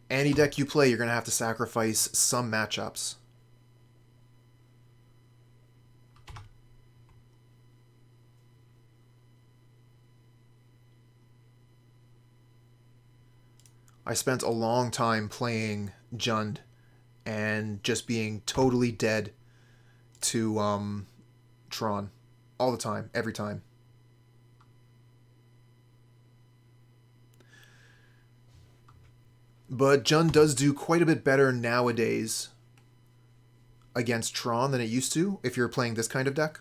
A: Any deck you play, you're going to have to sacrifice some matchups. I spent a long time playing Jund and just being totally dead to Tron. All the time, every time. But Jund does do quite a bit better nowadays against Tron than it used to if you're playing this kind of deck.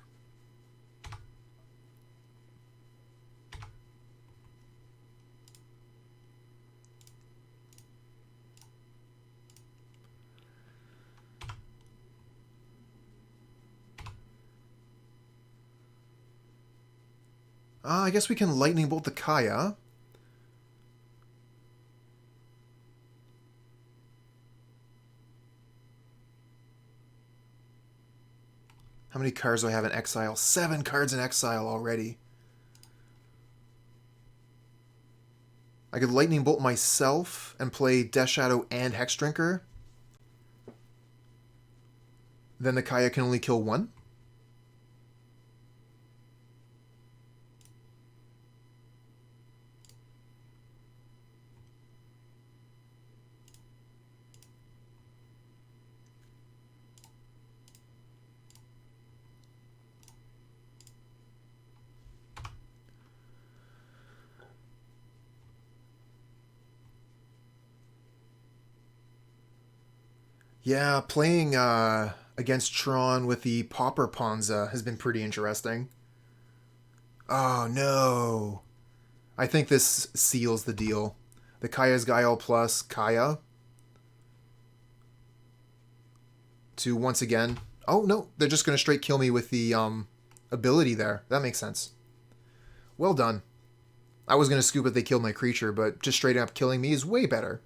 A: I guess we can Lightning Bolt the Kaya. How many cards do I have in exile? 7 cards in exile already. I could Lightning Bolt myself and play Death Shadow and Hexdrinker. Then the Kaya can only kill 1. Yeah, playing against Tron with the Pauper Ponza has been pretty interesting. Oh no. I think this seals the deal. The Kaya's Guile plus Kaya. To once again... Oh no, they're just going to straight kill me with the ability there. That makes sense. Well done. I was going to scoop if they killed my creature, but just straight up killing me is way better.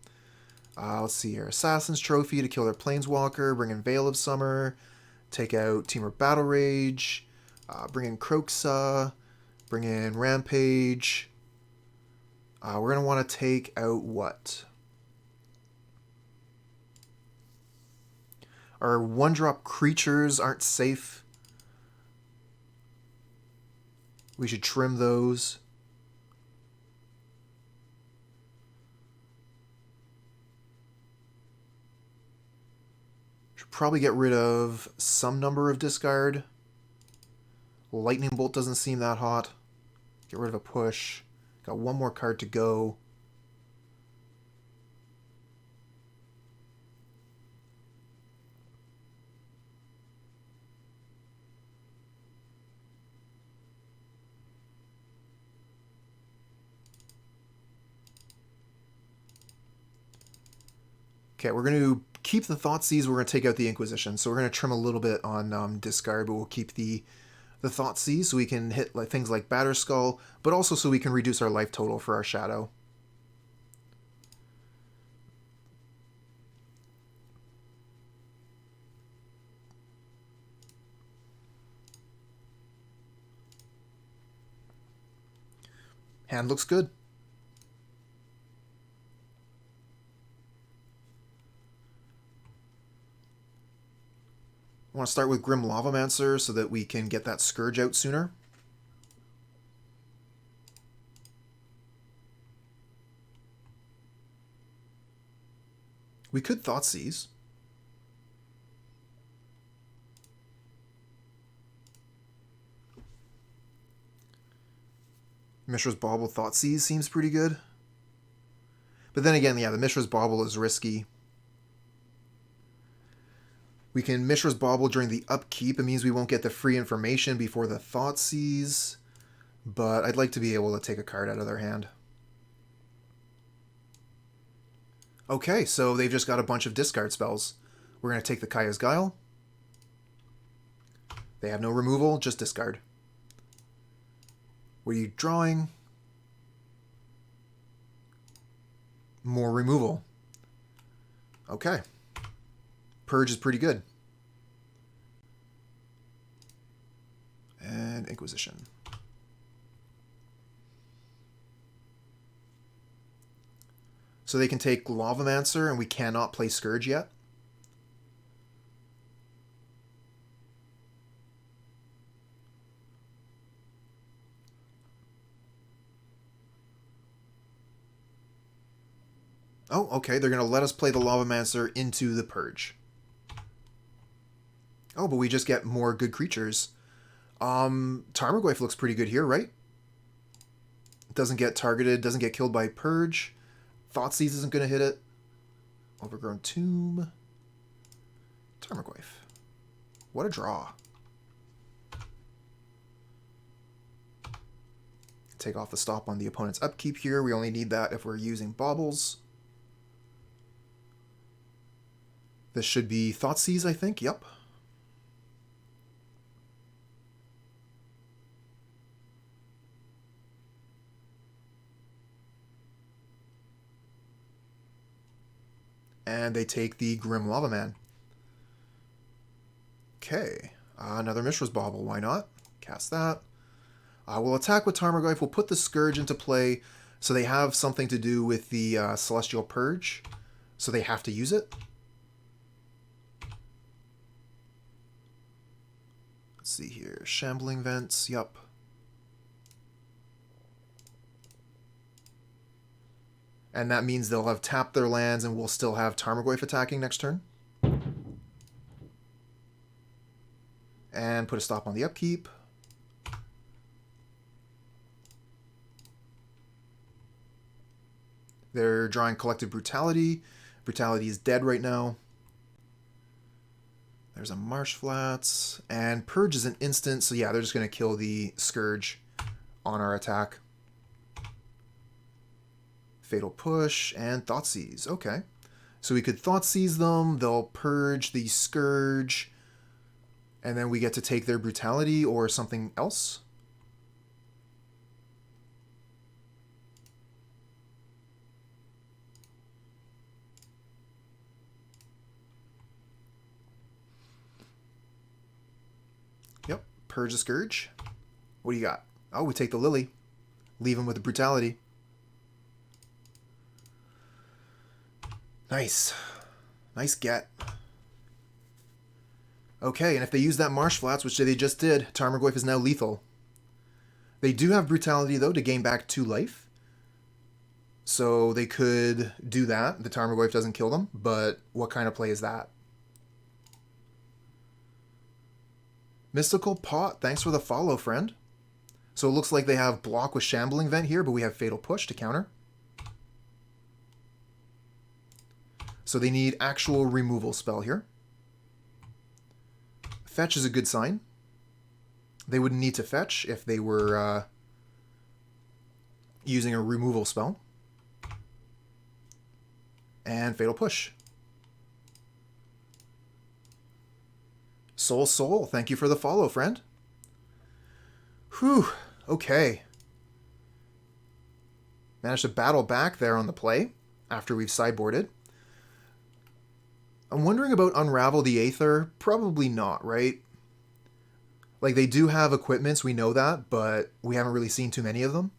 A: Let's see here. Assassin's Trophy to kill their Planeswalker. Bring in Veil of Summer. Take out Temur Battle Rage. Bring in Kroxa. Bring in Rampage. We're going to want to take out what? Our 1-drop creatures aren't safe. We should trim those. Probably get rid of some number of discard. Lightning Bolt doesn't seem that hot. Get rid of a push. Got 1 more card to go. Okay, we're going to keep the Thoughtseize. We're going to take out the Inquisition. So we're going to trim a little bit on discard, but we'll keep the Thoughtseize so we can hit like things like Batterskull, but also so we can reduce our life total for our Shadow. Hand looks good. I want to start with Grim Lavamancer so that we can get that Scourge out sooner. We could Thoughtseize. Mishra's Bauble Thoughtseize seems pretty good. But then again, yeah, the Mishra's Bauble is risky. We can Mishra's Bauble during the upkeep. It means we won't get the free information before the Thoughtseize. But I'd like to be able to take a card out of their hand. Okay, so they've just got a bunch of discard spells. We're going to take the Kaya's Guile. They have no removal, just discard. What are you drawing? More removal. Okay. Purge is pretty good. And Inquisition. So they can take Lavamancer, and we cannot play Scourge yet. Oh, okay, they're going to let us play the Lavamancer into the Purge. Oh, but we just get more good creatures. Tarmogoyf looks pretty good here, right? Doesn't get targeted, doesn't get killed by Purge. Thoughtseize isn't going to hit it. Overgrown Tomb. Tarmogoyf. What a draw. Take off the stop on the opponent's upkeep here. We only need that if we're using baubles. This should be Thoughtseize, I think. Yep. And they take the Grim Lavaman. Okay. Another Mishra's Bauble. Why not? Cast that. We'll attack with Tarmogoyf. We'll put the Scourge into play so they have something to do with the Celestial Purge. So they have to use it. Let's see here. Shambling Vents. Yup. And that means they'll have tapped their lands and we'll still have Tarmogoyf attacking next turn. And put a stop on the upkeep. They're drawing Collective Brutality. Brutality is dead right now. There's a Marsh Flats. And Purge is an instant, so yeah, they're just going to kill the Scourge on our attack. Fatal Push and Thoughtseize. Okay. So we could Thoughtseize them, they'll Purge the Scourge, and then we get to take their Brutality or something else. Yep, Purge the Scourge. What do you got? Oh, we take the Lily. Leave him with the Brutality. Nice. Nice get. Okay, and if they use that Marsh Flats, which they just did, Tarmogoyf is now lethal. They do have Brutality, though, to gain back 2 life. So they could do that. The Tarmogoyf doesn't kill them, but what kind of play is that? Mystical Pot, thanks for the follow, friend. So it looks like they have block with Shambling Vent here, but we have Fatal Push to counter. So they need actual removal spell here. Fetch is a good sign. They wouldn't need to fetch if they were using a removal spell. And Fatal Push. Soul, thank you for the follow, friend. Whew, okay. Managed to battle back there on the play after we've sideboarded. I'm wondering about Unravel the Aether. Probably not, right? Like, they do have equipments, we know that, but we haven't really seen too many of them.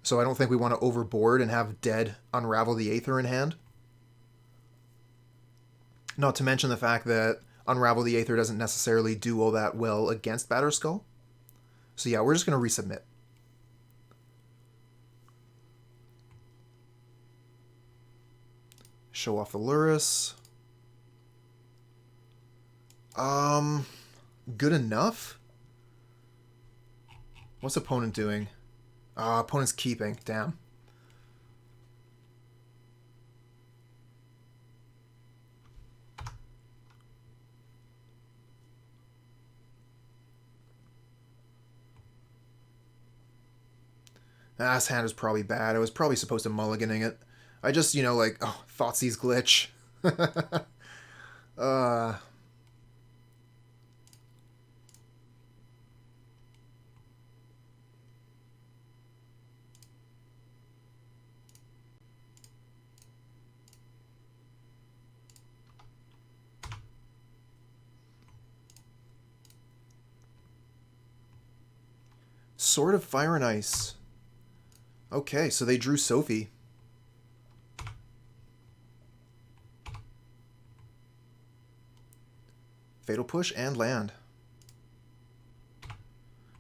A: So I don't think we want to overboard and have dead Unravel the Aether in hand. Not to mention the fact that Unravel the Aether doesn't necessarily do all that well against Batterskull. So yeah, we're just going to resubmit. Show off the Lurrus. Good enough? What's opponent doing? Opponent's keeping. Damn. This hand is probably bad. I was probably supposed to mulliganing it. I just, you know, like, oh, Thoughtseize glitch. Sword of Fire and Ice. Okay, so they drew Sophie. Fatal Push and land.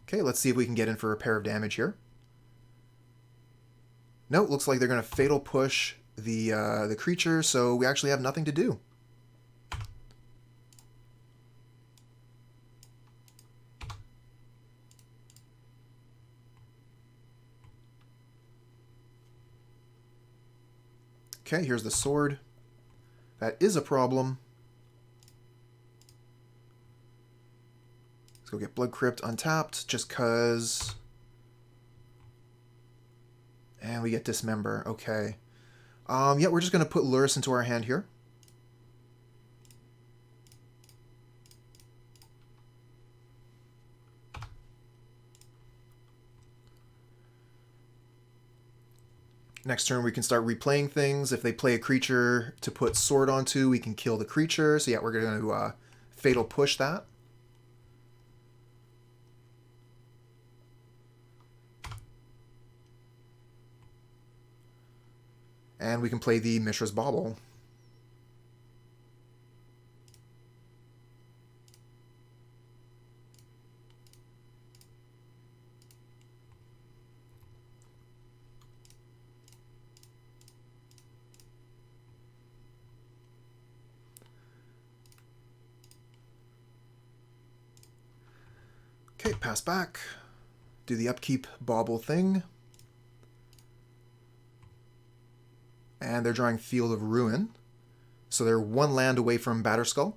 A: Okay, let's see if we can get in for a pair of damage here. Nope, looks like they're going to Fatal Push the creature, so we actually have nothing to do. Okay, here's the sword. That is a problem. Let's go get Blood Crypt untapped, just cause. And we get Dismember. Okay. Yeah, we're just going to put Lurrus into our hand here. Next turn we can start replaying things. If they play a creature to put sword onto, we can kill the creature. So yeah, we're going to Fatal Push that. And we can play the Mishra's Bauble. Okay, pass back. Do the upkeep Bauble thing. And they're drawing Field of Ruin. So they're one land away from Batterskull.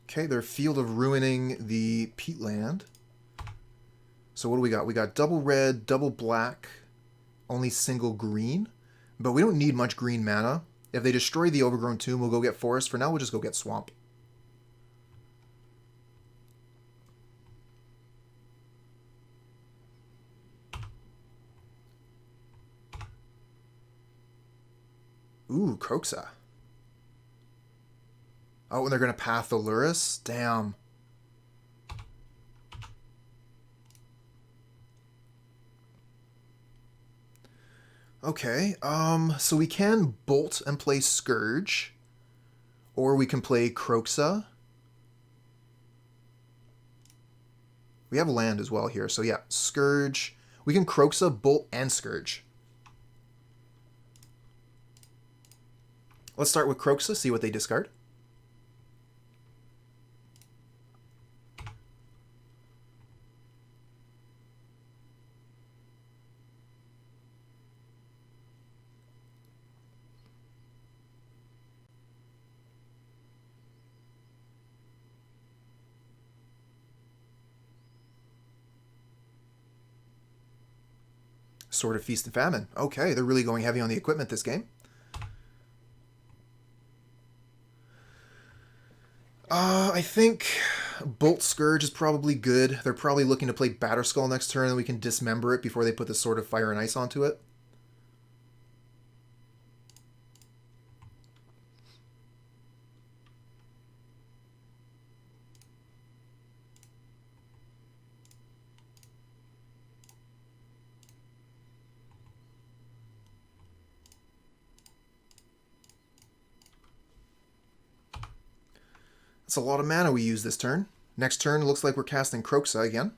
A: Okay, they're Field of Ruining the Peatland. So what do we got? We got double red, double black, only single green. But we don't need much green mana. If they destroy the Overgrown Tomb, we'll go get Forest. For now, we'll just go get Swamp. Ooh, Kroxa. Oh, and they're going to path the Lurrus? Damn. Okay, so we can bolt and play Scourge. Or we can play Kroxa. We have land as well here, so yeah, Scourge. We can Kroxa, bolt, and Scourge. Let's start with Kroxa, see what they discard. Sword of Feast and Famine. Okay, they're really going heavy on the equipment this game. I think Bolt Scourge is probably good. They're probably looking to play Batterskull next turn, and we can dismember it before they put the Sword of Fire and Ice onto it. That's a lot of mana we use this turn. Next turn, looks like we're casting Kroxa again.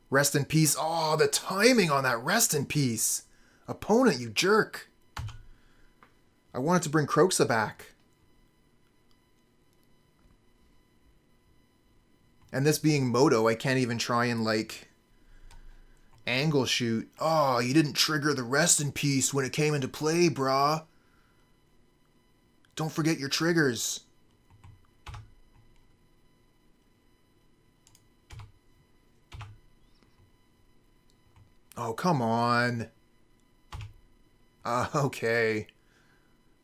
A: Rest in Peace. Oh, the timing on that Rest in Peace. Opponent, you jerk. I wanted to bring Kroxa back. And this being Moto, I can't even try and, like, angle shoot. Oh, you didn't trigger the Rest in Peace when it came into play, brah. Don't forget your triggers. Oh, come on. Okay.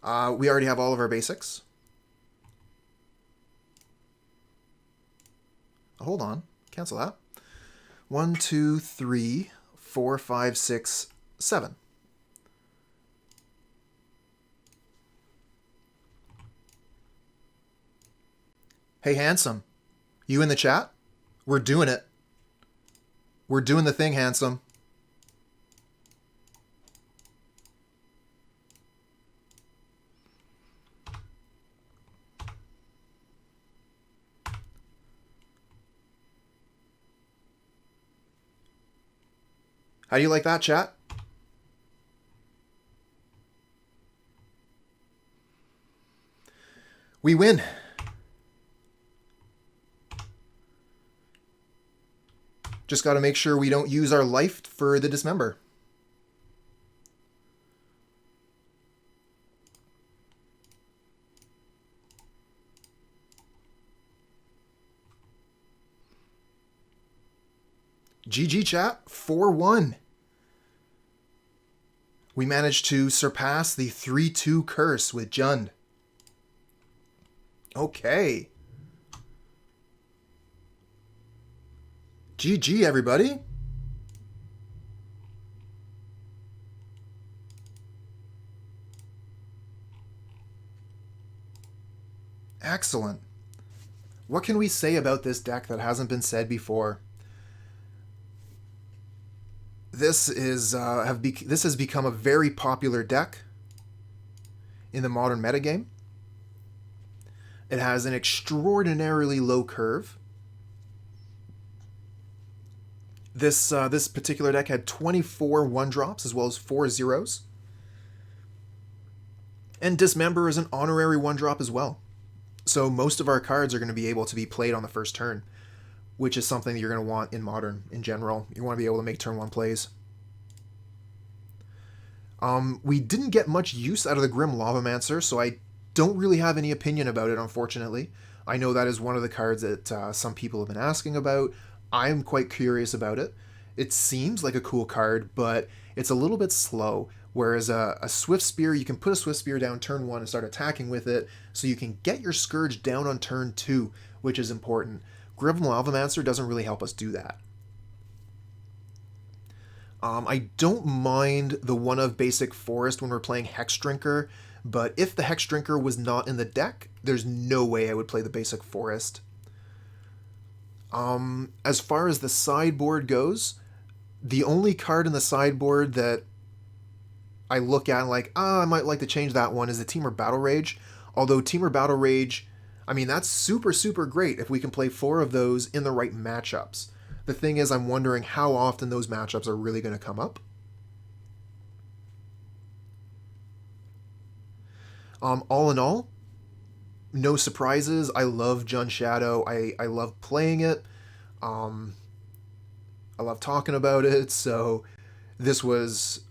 A: We already have all of our basics. Hold on. Cancel that. 1, 2, 3, 4, 5, 6, 7. Hey, Handsome. You in the chat? We're doing it. We're doing the thing, Handsome. How do you like that, chat? We win. Just got to make sure we don't use our life for the Dismember. GG chat, 4-1. We managed to surpass the 3-2 curse with Jund. Okay. GG, everybody. Excellent. What can we say about this deck that hasn't been said before? This has become a very popular deck in the modern metagame. It has an extraordinarily low curve. This particular deck had 24 1-drops as well as 4 zeros. And Dismember is an honorary 1-drop as well. So most of our cards are going to be able to be played on the first turn, which is something that you're going to want in Modern in general. You want to be able to make turn 1 plays. We didn't get much use out of the Grim Lavamancer, so I don't really have any opinion about it, unfortunately. I know that is one of the cards that some people have been asking about. I'm quite curious about it. It seems like a cool card, but it's a little bit slow, whereas a Swift Spear, you can put a Swift Spear down turn 1 and start attacking with it, so you can get your Scourge down on turn 2, which is important. Grim Lavamancer doesn't really help us do that. I don't mind the one of basic Forest when we're playing Hexdrinker, but if the Hexdrinker was not in the deck, there's no way I would play the basic Forest. As far as the sideboard goes, the only card in the sideboard that I look at and like, I might like to change that one is the Temur Battle Rage. Although Temur Battle Rage, I mean, that's super, super great if we can play 4 of those in the right matchups. The thing is, I'm wondering how often those matchups are really going to come up. All in all, no surprises. I love Jund Shadow. I love playing it. I love talking about it. So this was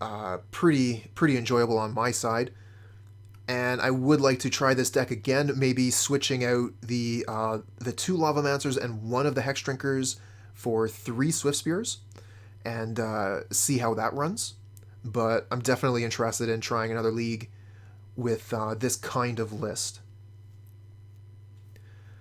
A: pretty enjoyable on my side. And I would like to try this deck again, maybe switching out the 2 Lavamancers and 1 of the Hexdrinkers for 3 Swift Spears and see how that runs. But I'm definitely interested in trying another league with this kind of list.